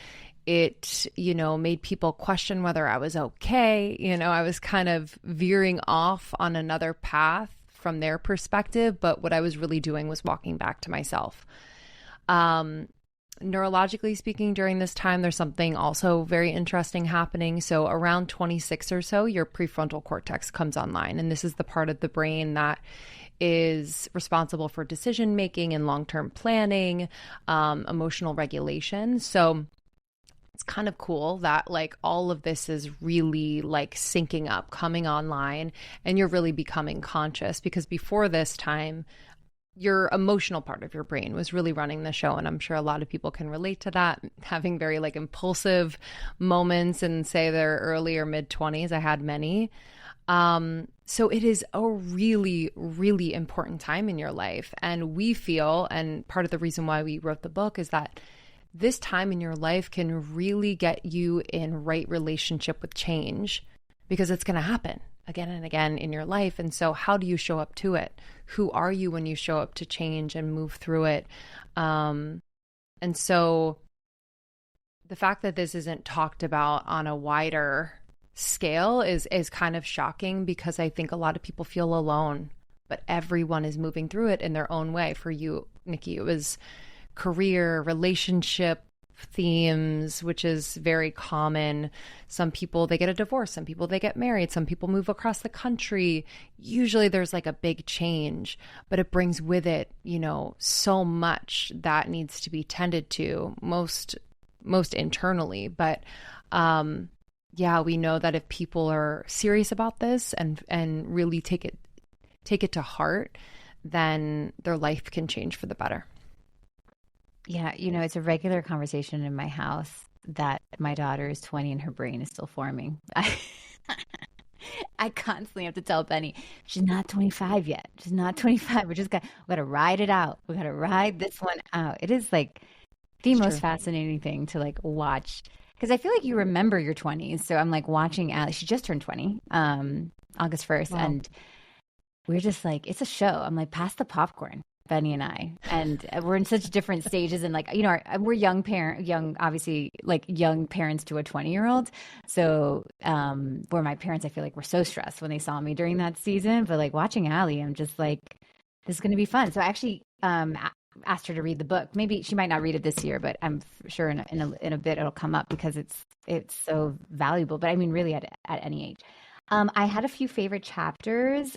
Speaker 3: It, you know, made people question whether I was okay. You know, I was kind of veering off on another path from their perspective, but what I was really doing was walking back to myself. Neurologically speaking, during this time, there's something also very interesting happening. So around 26 or so, your prefrontal cortex comes online. And this is the part of the brain that is responsible for decision making and long-term planning, emotional regulation. So it's kind of cool that like all of this is really like syncing up, coming online, and you're really becoming conscious, because before this time, your emotional part of your brain was really running the show. And I'm sure a lot of people can relate to that, having very like impulsive moments in say their early or mid 20s. I had many. So it is a really, really important time in your life. And we feel, and part of the reason why we wrote the book is that this time in your life can really get you in right relationship with change, because it's going to happen again and again in your life. And so how do you show up to it? Who are you when you show up to change and move through it? And so the fact that this isn't talked about on a wider scale is kind of shocking, because I think a lot of people feel alone, but everyone is moving through it in their own way. For you, Nikki, it was career, relationship themes, which is very common. Some people, they get a divorce. Some people, they get married. Some people move across the country. Usually there's like a big change, but it brings with it, so much that needs to be tended to, most internally. But yeah, we know that if people are serious about this and really take it to heart, then their life can change for the better.
Speaker 1: Yeah, it's a regular conversation in my house that my daughter is 20 and her brain is still forming. I constantly have to tell Penny, she's not 25 yet. She's not 25. We got to ride it out. We got to ride this one out. It is like the most fascinating thing to like watch. Because I feel like you remember your 20s. So I'm like watching Allie. She just turned 20, August 1st. Wow. And we're just like, it's a show. I'm like, pass the popcorn, Benny and I. And we're in such different stages. And like, we're young obviously like young parents to a 20-year-old. So where my parents, I feel like were so stressed when they saw me during that season. But like watching Allie, I'm just like, this is going to be fun. So I actually asked her to read the book. Maybe she might not read it this year, but I'm sure in a bit it'll come up, because it's so valuable. But I mean, really at any age. I had a few favorite chapters.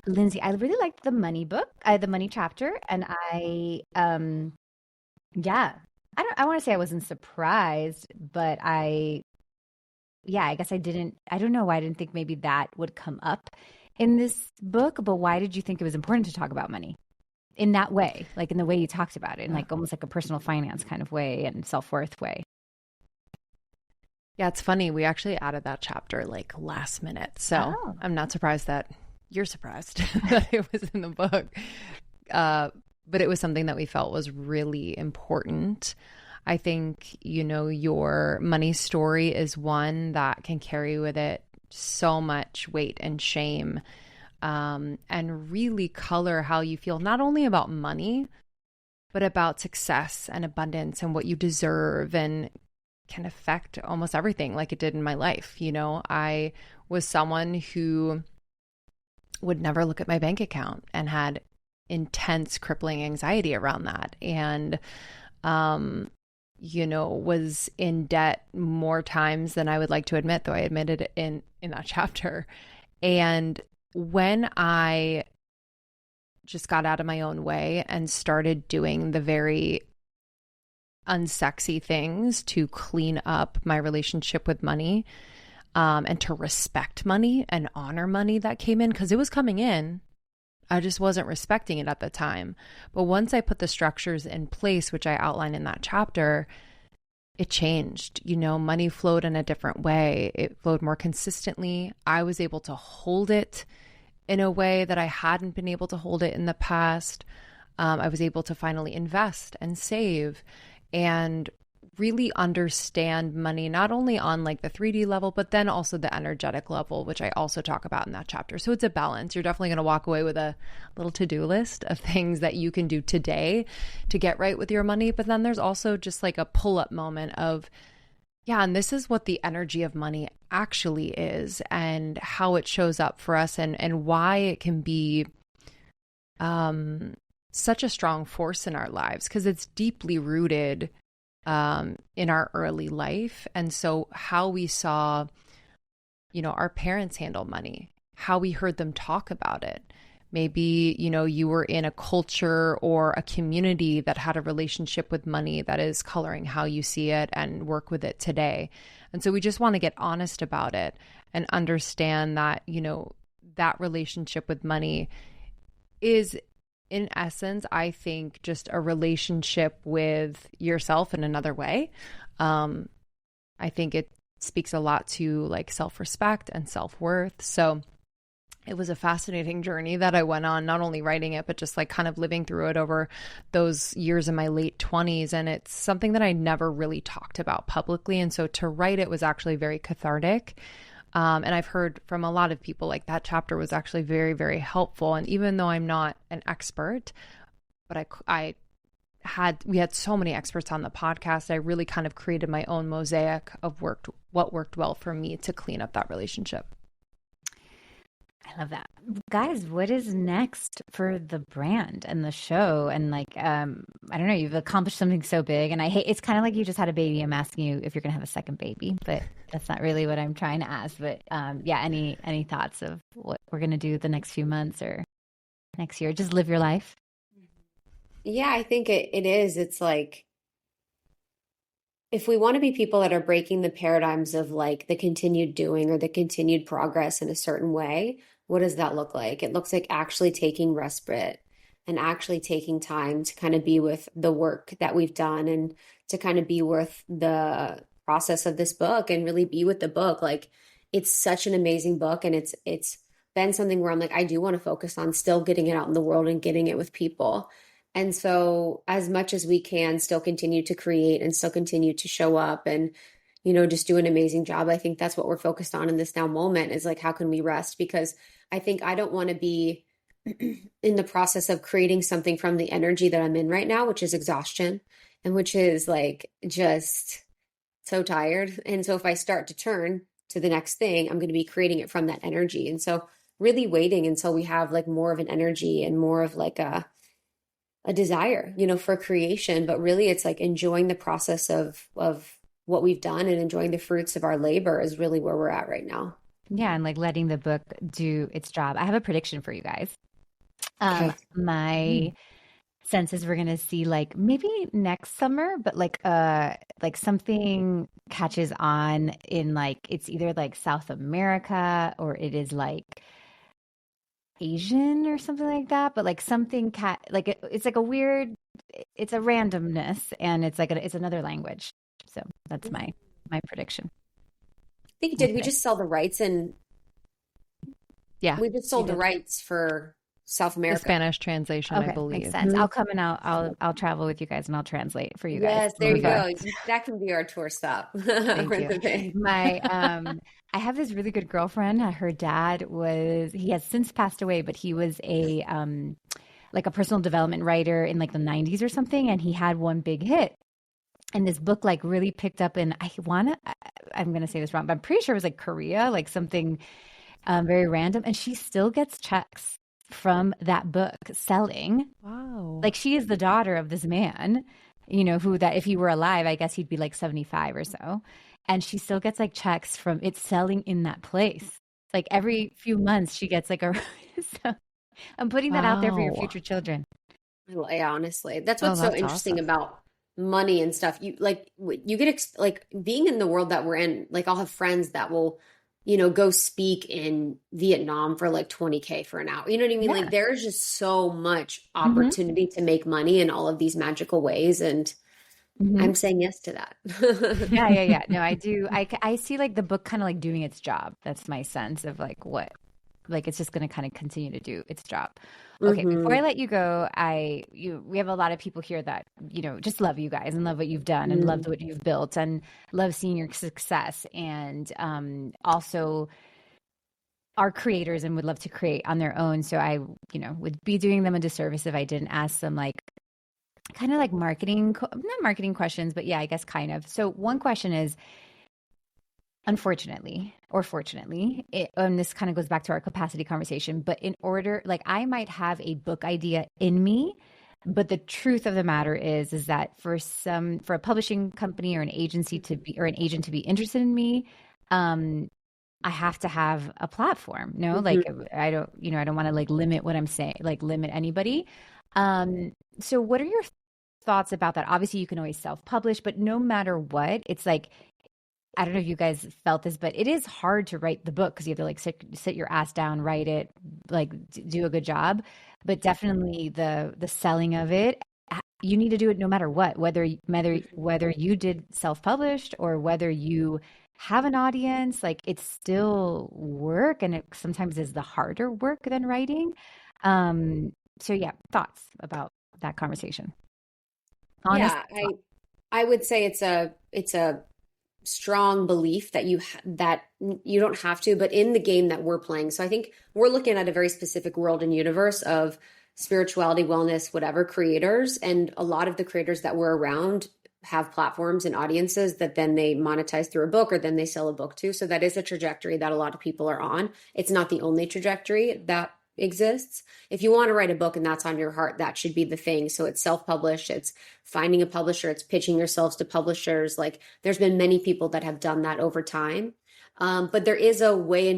Speaker 1: Lindsay, I really liked the money book, the money chapter, and I want to say I wasn't surprised, but I guess I don't know why I didn't think maybe that would come up in this book. But why did you think it was important to talk about money in that way, like in the way you talked about it, in like almost like a personal finance kind of way and self-worth way?
Speaker 3: Yeah, it's funny. We actually added that chapter like last minute. So I'm not surprised that you're surprised that it was in the book. But it was something that we felt was really important. I think, your money story is one that can carry with it so much weight and shame, and really color how you feel, not only about money, but about success and abundance and what you deserve, and can affect almost everything, like it did in my life. I was someone who would never look at my bank account and had intense crippling anxiety around that. And, was in debt more times than I would like to admit, though I admitted it in that chapter. And when I just got out of my own way and started doing the very unsexy things to clean up my relationship with money, and to respect money and honor money that came in, because it was coming in. I just wasn't respecting it at the time. But once I put the structures in place, which I outline in that chapter, it changed. Money flowed in a different way. It flowed more consistently. I was able to hold it in a way that I hadn't been able to hold it in the past. I was able to finally invest and save and really understand money, not only on like the 3D level, but then also the energetic level, which I also talk about in that chapter. So it's a balance. You're definitely going to walk away with a little to-do list of things that you can do today to get right with your money. But then there's also just like a pull-up moment of, yeah, and this is what the energy of money actually is, and how it shows up for us, and why it can be such a strong force in our lives, because it's deeply rooted in our early life. And so how we saw, our parents handle money, how we heard them talk about it. Maybe, you were in a culture or a community that had a relationship with money that is coloring how you see it and work with it today. And so we just want to get honest about it and understand that, that relationship with money is, in essence, I think, just a relationship with yourself in another way. I think speaks a lot to like self-respect and self-worth. So it was a fascinating journey that I went on, not only writing it, but just like kind of living through it over those years in my late 20s. And it's something that I never really talked about publicly. And so to write it was actually very cathartic. And I've heard from a lot of people like that chapter was actually very, very helpful. And even though I'm not an expert, but we had so many experts on the podcast, I really kind of created my own mosaic of what worked well for me to clean up that relationship.
Speaker 1: I love that. Guys, what is next for the brand and the show? And like, I don't know, you've accomplished something so big, and it's kind of like you just had a baby. I'm asking you if you're going to have a second baby, but that's not really what I'm trying to ask. But yeah, any thoughts of what we're going to do the next few months or next year? Just live your life.
Speaker 2: Yeah, I think it is. It's like, if we want to be people that are breaking the paradigms of like the continued doing or the continued progress in a certain way, what does that look like? It looks like actually taking respite and actually taking time to kind of be with the work that we've done and to kind of be with the process of this book and really be with the book. Like, it's such an amazing book, and it's been something where I'm like, I do want to focus on still getting it out in the world and getting it with people. And so as much as we can still continue to create and still continue to show up and, just do an amazing job. I think that's what we're focused on in this now moment, is like, how can we rest? Because I think I don't want to be in the process of creating something from the energy that I'm in right now, which is exhaustion and which is like just so tired. And so if I start to turn to the next thing, I'm going to be creating it from that energy. And so really waiting until we have like more of an energy and more of like a desire, for creation, but really it's like enjoying the process of what we've done and enjoying the fruits of our labor is really where we're at right now.
Speaker 1: Yeah, and like letting the book do its job. I have a prediction for you guys. My sense is we're gonna see like maybe next summer, but like something catches on in like it's either like South America or it is like Asian or something like that, but like something it's like a weird, it's a randomness, and it's like it's another language. So that's my prediction.
Speaker 2: I think we just sell the rights, and we just sold the rights for South America.
Speaker 3: The Spanish translation, I believe.
Speaker 1: Makes sense. I'll come and I'll travel with you guys and I'll translate for you guys.
Speaker 2: Yes, there you go. That can be our tour stop.
Speaker 1: Thank you. I have this really good girlfriend. Her dad he has since passed away, but he was a like a personal development writer in like the 90s or something, and he had one big hit. And this book like really picked up in, I'm going to say this wrong, but I'm pretty sure it was like Korea, like something very random. And she still gets checks from that book selling.
Speaker 3: Wow.
Speaker 1: Like, she is the daughter of this man, who that if he were alive, I guess he'd be like 75 or so. And she still gets like checks from it selling in that place. Like every few months she gets like so I'm putting that out there for your future children.
Speaker 2: Yeah, honestly, that's what's so interesting about money and stuff. You get like being in the world that we're in. Like, I'll have friends that will go speak in Vietnam for like $20K for an hour. You know what I mean? Yeah. Like, there's just so much opportunity to make money in all of these magical ways. And I'm saying yes to that.
Speaker 1: Yeah. No, I do. I see like the book kind of like doing its job. That's my sense of like what, like it's just going to kind of continue to do its job. Okay. Before I let you go, we have a lot of people here that, just love you guys and love what you've done and love what you've built and love seeing your success. And also are creators and would love to create on their own. So I, would be doing them a disservice if I didn't ask them like kind of like not marketing questions, but yeah, I guess kind of. So one question is, unfortunately or fortunately, and this kind of goes back to our capacity conversation, but in order, like I might have a book idea in me, but the truth of the matter is that for a publishing company or an agency or an agent to be interested in me, I have to have a platform, like I don't want to like limit what I'm saying, like limit anybody. So what are your thoughts about that? Obviously you can always self-publish, but no matter what, it's like, I don't know if you guys felt this, but it is hard to write the book because you have to like sit your ass down, write it, like do a good job. But definitely the selling of it, you need to do it no matter what, whether you did self-published or whether you have an audience, like it's still work, and it sometimes is the harder work than writing. So yeah, thoughts about that conversation? Honest
Speaker 2: Yeah,
Speaker 1: thoughts.
Speaker 2: I would say it's a strong belief that that you don't have to, but in the game that we're playing. So I think we're looking at a very specific world and universe of spirituality, wellness, whatever creators, and a lot of the creators that we're around have platforms and audiences that then they monetize through a book or then they sell a book to. So that is a trajectory that a lot of people are on. It's not the only trajectory that exists. If you want to write a book and that's on your heart, that should be the thing. So it's self-published, it's finding a publisher, it's pitching yourselves to publishers. Like there's been many people that have done that over time. But there is a way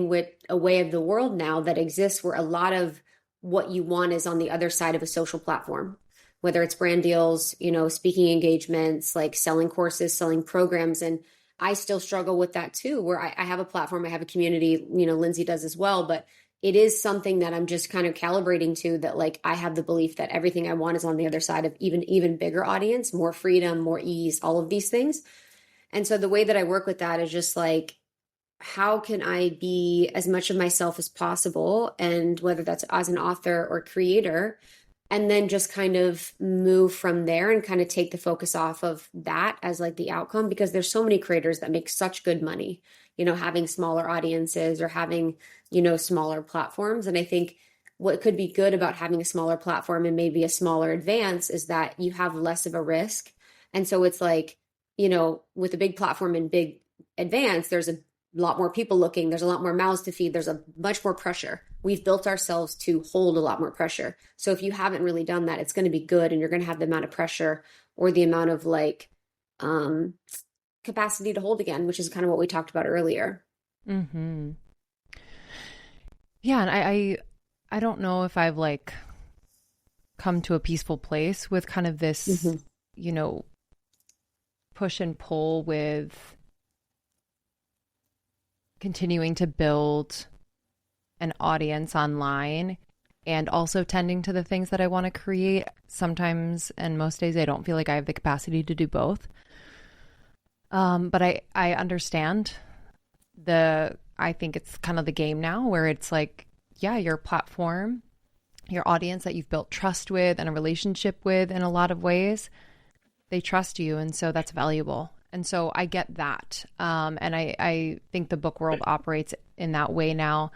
Speaker 2: a way of the world now that exists where a lot of what you want is on the other side of a social platform, whether it's brand deals, speaking engagements, like selling courses, selling programs. And I still struggle with that too, where I have a platform, I have a community, Lindsay does as well, but it is something that I'm just kind of calibrating to, that like I have the belief that everything I want is on the other side of even bigger audience, more freedom, more ease, all of these things. And so the way that I work with that is just like, how can I be as much of myself as possible? And whether that's as an author or creator, and then just kind of move from there and kind of take the focus off of that as like the outcome, because there's so many creators that make such good money, having smaller audiences or having, smaller platforms. And I think what could be good about having a smaller platform and maybe a smaller advance is that you have less of a risk. And so it's like, with a big platform and big advance, there's a lot more people looking, there's a lot more mouths to feed, there's a much more pressure. We've built ourselves to hold a lot more pressure. So if you haven't really done that, it's going to be good, and you're going to have the amount of pressure or the amount of like capacity to hold again, which is kind of what we talked about earlier.
Speaker 3: Mm-hmm. Yeah, and I don't know if I've like come to a peaceful place with kind of this,
Speaker 2: Mm-hmm.
Speaker 3: Push and pull with continuing to build an audience online and also tending to the things that I want to create. Sometimes and most days I don't feel like I have the capacity to do both. But I understand I think it's kind of the game now where it's like, yeah, your platform, your audience that you've built trust with and a relationship with in a lot of ways, they trust you. And so that's valuable. And so I get that. And I think the book world operates in that way now.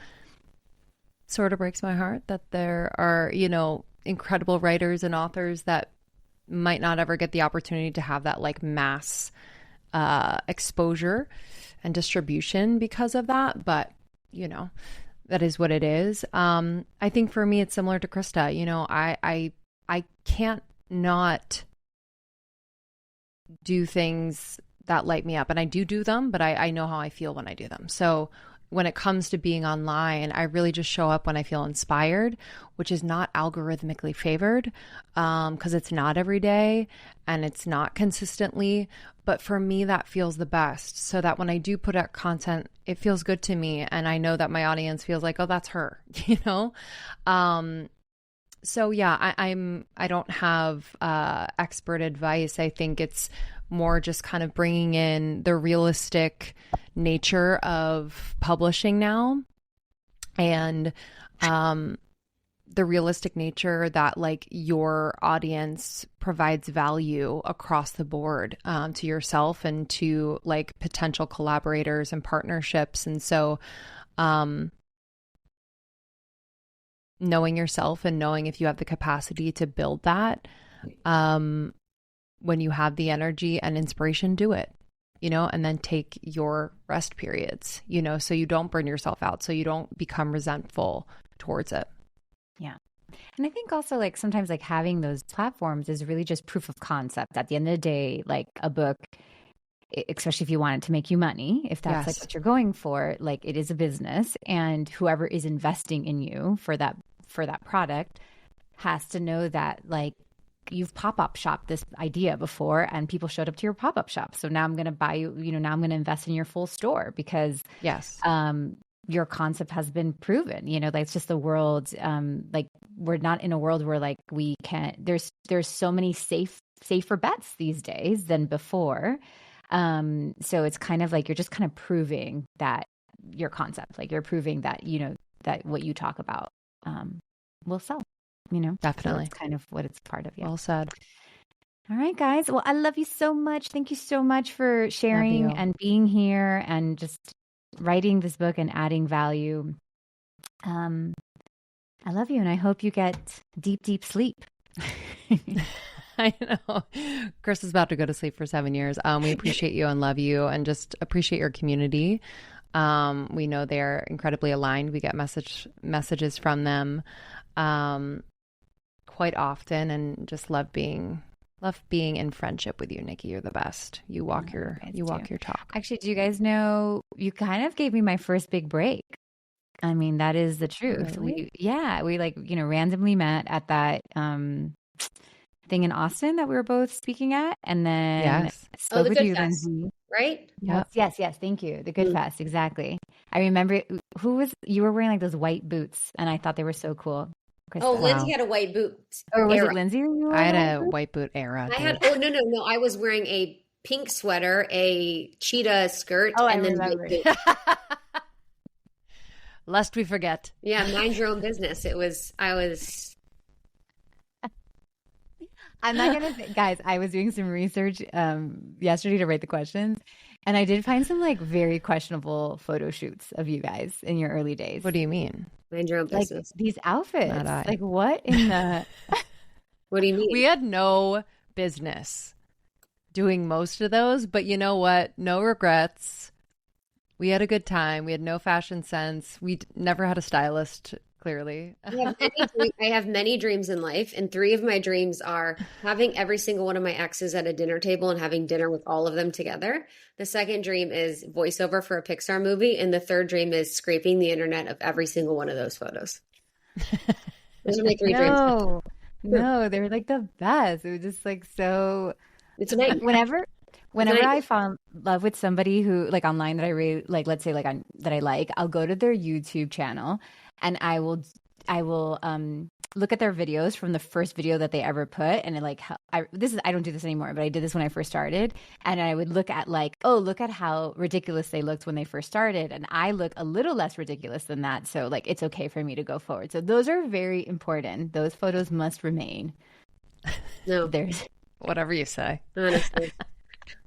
Speaker 3: Sort of breaks my heart that there are, incredible writers and authors that might not ever get the opportunity to have that like mass exposure and distribution because of that. But, that is what it is. I think for me, it's similar to Krista. I can't not do things that light me up, and I do them, but I know how I feel when I do them. So when it comes to being online, I really just show up when I feel inspired, which is not algorithmically favored, because it's not every day and it's not consistently. But for me, that feels the best, so that when I do put out content, it feels good to me. And I know that my audience feels like, oh, that's her, So yeah, I don't have expert advice. I think it's more just kind of bringing in the realistic nature of publishing now, and the realistic nature that like your audience provides value across the board to yourself and to like potential collaborators and partnerships. And so knowing yourself and knowing if you have the capacity to build that, when you have the energy and inspiration, do it, and then take your rest periods, so you don't burn yourself out, so you don't become resentful towards it.
Speaker 1: Yeah. And I think also like sometimes like having those platforms is really just proof of concept. At the end of the day, like a book, especially if you want it to make you money, if that's like what you're going for, like it is a business, and whoever is investing in you for that product has to know that like you've pop-up shopped this idea before and people showed up to your pop-up shop. So now I'm going to buy you, now I'm going to invest in your full store because your concept has been proven, like it's just the world. Like we're not in a world where like we can't, there's so many safer bets these days than before. So it's kind of like you're just kind of proving that your concept, like you're proving that, that what you talk about will sell,
Speaker 3: Definitely.
Speaker 1: So that's kind of what it's part of. Yeah.
Speaker 3: Well said.
Speaker 1: All right, guys. Well, I love you so much. Thank you so much for sharing and being here and just writing this book and adding value. I love you, and I hope you get deep, deep sleep.
Speaker 3: I know. Chris is about to go to sleep for 7 years. We appreciate you and love you and just appreciate your community. We know they're incredibly aligned. We get messages from them quite often, and just love being in friendship with you, Nikki. You're the best. You walk your talk.
Speaker 1: Actually, do you guys know you kind of gave me my first big break? I mean, that is the truth.
Speaker 3: Really?
Speaker 1: We like, randomly met at that thing in Austin that we were both speaking at, and then spoke with you, Lindsay.
Speaker 2: Right?
Speaker 1: Yes. Thank you. The Good Fest, exactly. I remember you were wearing like those white boots, and I thought they were so cool. Krista.
Speaker 2: Oh, Lindsay had a white boot.
Speaker 1: Or was it Lindsay?
Speaker 3: I had a white boot era.
Speaker 2: No. I was wearing a pink sweater, a cheetah skirt, and then white boots.
Speaker 3: Lest we forget.
Speaker 2: Yeah, mind your own business.
Speaker 1: I'm not going to, guys, I was doing some research yesterday to write the questions, and I did find some like very questionable photo shoots of you guys in your early days.
Speaker 3: What do you mean?
Speaker 2: Mind your own business.
Speaker 1: Like these outfits. Like what in the...
Speaker 2: What do you mean?
Speaker 3: We had no business doing most of those, but you know what? No regrets. We had a good time. We had no fashion sense. We never had a stylist, clearly.
Speaker 2: I have many dreams in life, and 3 of my dreams are having every single one of my exes at a dinner table and having dinner with all of them together. The second dream is voiceover for a Pixar movie, and the third dream is scraping the internet of every single one of those photos. Those are my 3 dreams.
Speaker 1: No, they were like the best. It was just like so...
Speaker 2: It's nice.
Speaker 1: Whenever I fall in love with somebody who like online that I really like, let's say like that I like, I'll go to their YouTube channel and I will look at their videos from the first video that they ever put, and I don't do this anymore, but I did this when I first started, and I would look at like, oh, look at how ridiculous they looked when they first started, and I look a little less ridiculous than that, so like it's okay for me to go forward. So those are very important. Those photos must remain.
Speaker 2: No,
Speaker 1: there's
Speaker 3: whatever you say.
Speaker 2: Honestly.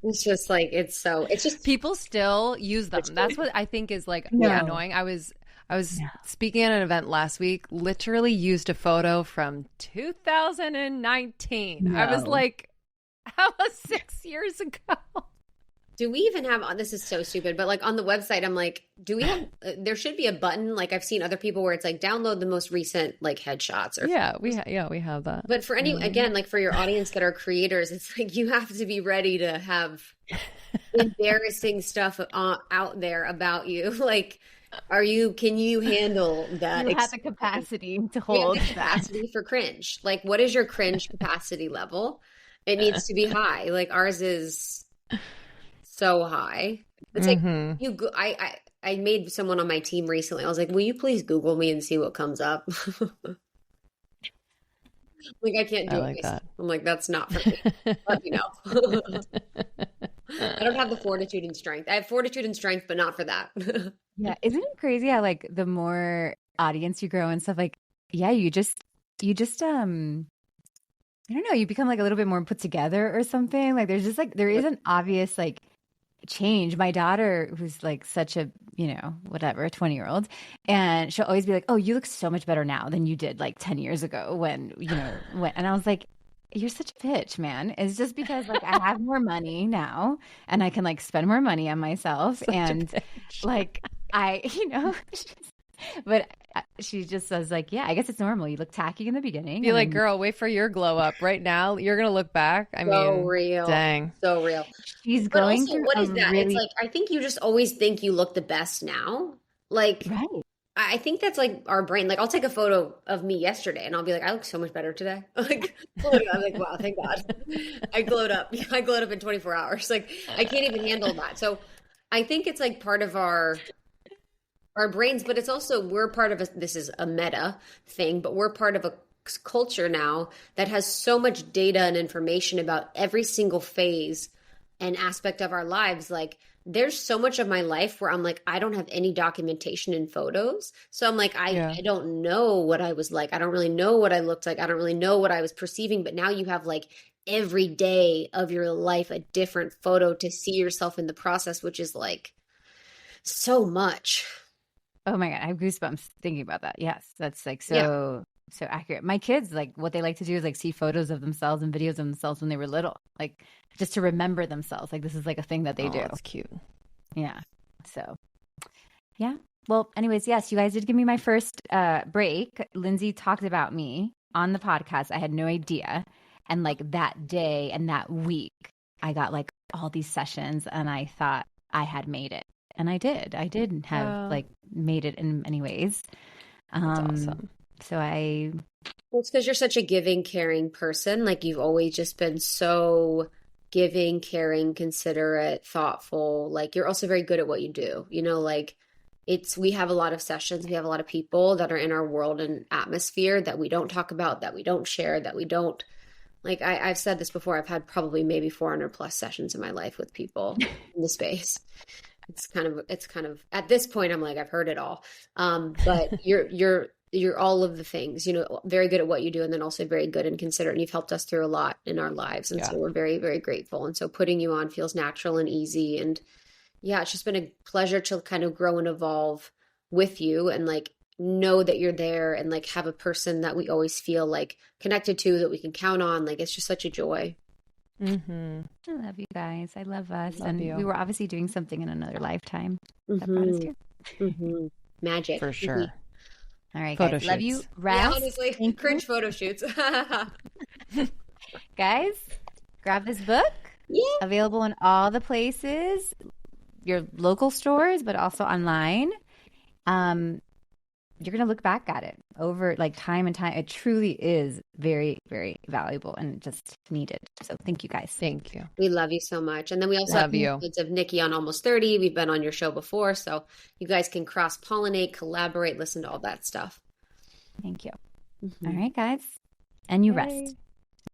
Speaker 2: It's just like it's just
Speaker 3: people still use them. That's what I think is like annoying. I was speaking at an event last week, literally used a photo from 2019. I was like, how was 6 years ago?
Speaker 2: Do we even have, this is so stupid, but like on the website, I'm like, do we have, there should be a button. Like I've seen other people where it's like download the most recent like headshots. Or
Speaker 3: we have that.
Speaker 2: But for again, like for your audience that are creators, it's like, you have to be ready to have embarrassing stuff out there about you. Like, can you handle that?
Speaker 1: You have the capacity to hold
Speaker 2: the capacity for cringe. Like what is your cringe capacity level? It needs to be high. Like ours is so high. It's like I made someone on my team recently. I was like, will you please Google me and see what comes up? Like I can't do it. That. I'm like, that's not for me. Let me know. I don't have the fortitude and strength. I have fortitude and strength, but not for that.
Speaker 1: Yeah. Isn't it crazy how like the more audience you grow and stuff, like, yeah, you just I don't know, you become like a little bit more put together or something. Like there's just like, there is an obvious like change. My daughter, who's like such a, 20-year-old, and she'll always be like, oh, you look so much better now than you did like 10 years ago when, and I was like, you're such a bitch, man. It's just because like I have more money now and I can like spend more money on myself. And like but she just says like, yeah, I guess it's normal. You look tacky in the beginning.
Speaker 3: Be like, girl, wait for your glow up. Right now, you're going to look back. I mean,
Speaker 2: real.
Speaker 3: Dang.
Speaker 2: So real.
Speaker 1: She's going
Speaker 2: also, what is that? It's like, I think you just always think you look the best now. Like,
Speaker 1: right.
Speaker 2: I think that's like our brain. Like I'll take a photo of me yesterday and I'll be like, I look so much better today. Like, I'm like, wow, thank God. I glowed up. I glowed up in 24 hours. Like I can't even handle that. So I think it's like part of our brains, but it's also, we're part of this is a meta thing, but we're part of a culture now that has so much data and information about every single phase an aspect of our lives, like there's so much of my life where I'm like, I don't have any documentation in photos. So I'm like, I don't know what I was like. I don't really know what I looked like. I don't really know what I was perceiving. But now you have like every day of your life a different photo to see yourself in the process, which is like so much.
Speaker 1: Oh my God, I have goosebumps thinking about that. Yes, that's like so accurate. My kids, like what they like to do is like see photos of themselves and videos of themselves when they were little, like just to remember themselves. Like this is like a thing that they do.
Speaker 3: That's cute.
Speaker 1: Yeah. So yeah. Well, anyways, yes, you guys did give me my first break. Lindsay talked about me on the podcast. I had no idea. And like that day and that week, I got like all these sessions and I thought I had made it. And I did. I did have like made it in many ways.
Speaker 3: That's awesome.
Speaker 1: So
Speaker 2: Well, it's because you're such a giving, caring person. Like you've always just been so giving, caring, considerate, thoughtful. Like you're also very good at what you do. You know, like we have a lot of sessions. We have a lot of people that are in our world and atmosphere that we don't talk about, that we don't share, that we don't. Like I've said this before, I've had probably maybe 400 plus sessions in my life with people in the space. It's kind of at this point, I'm like, I've heard it all. But you're all of the things, you know, very good at what you do. And then also very good and considerate. And you've helped us through a lot in our lives. And so we're very, very grateful. And so putting you on feels natural and easy. And yeah, it's just been a pleasure to kind of grow and evolve with you and like know that you're there and like have a person that we always feel like connected to, that we can count on. Like it's just such a joy.
Speaker 3: Mm-hmm.
Speaker 1: I love you guys. I love us.
Speaker 3: Love
Speaker 1: and
Speaker 3: you.
Speaker 1: we were obviously doing something in another lifetime that brought us here.
Speaker 2: Magic.
Speaker 3: For sure.
Speaker 1: All right,
Speaker 3: Photo
Speaker 1: guys. Love you. Rest.
Speaker 2: Yeah, honestly, cringe photo shoots.
Speaker 1: Guys, grab this book.
Speaker 2: Yeah.
Speaker 1: Available in all the places, your local stores, but also online. You're going to look back at it over like time and time. It truly is very, very valuable and just needed. So thank you guys.
Speaker 3: Thank you.
Speaker 2: We love you so much. And then we also have episodes of Nikki on Almost 30. We've been on your show before. So you guys can cross-pollinate, collaborate, listen to all that stuff.
Speaker 1: Thank you. All right, guys. And you rest.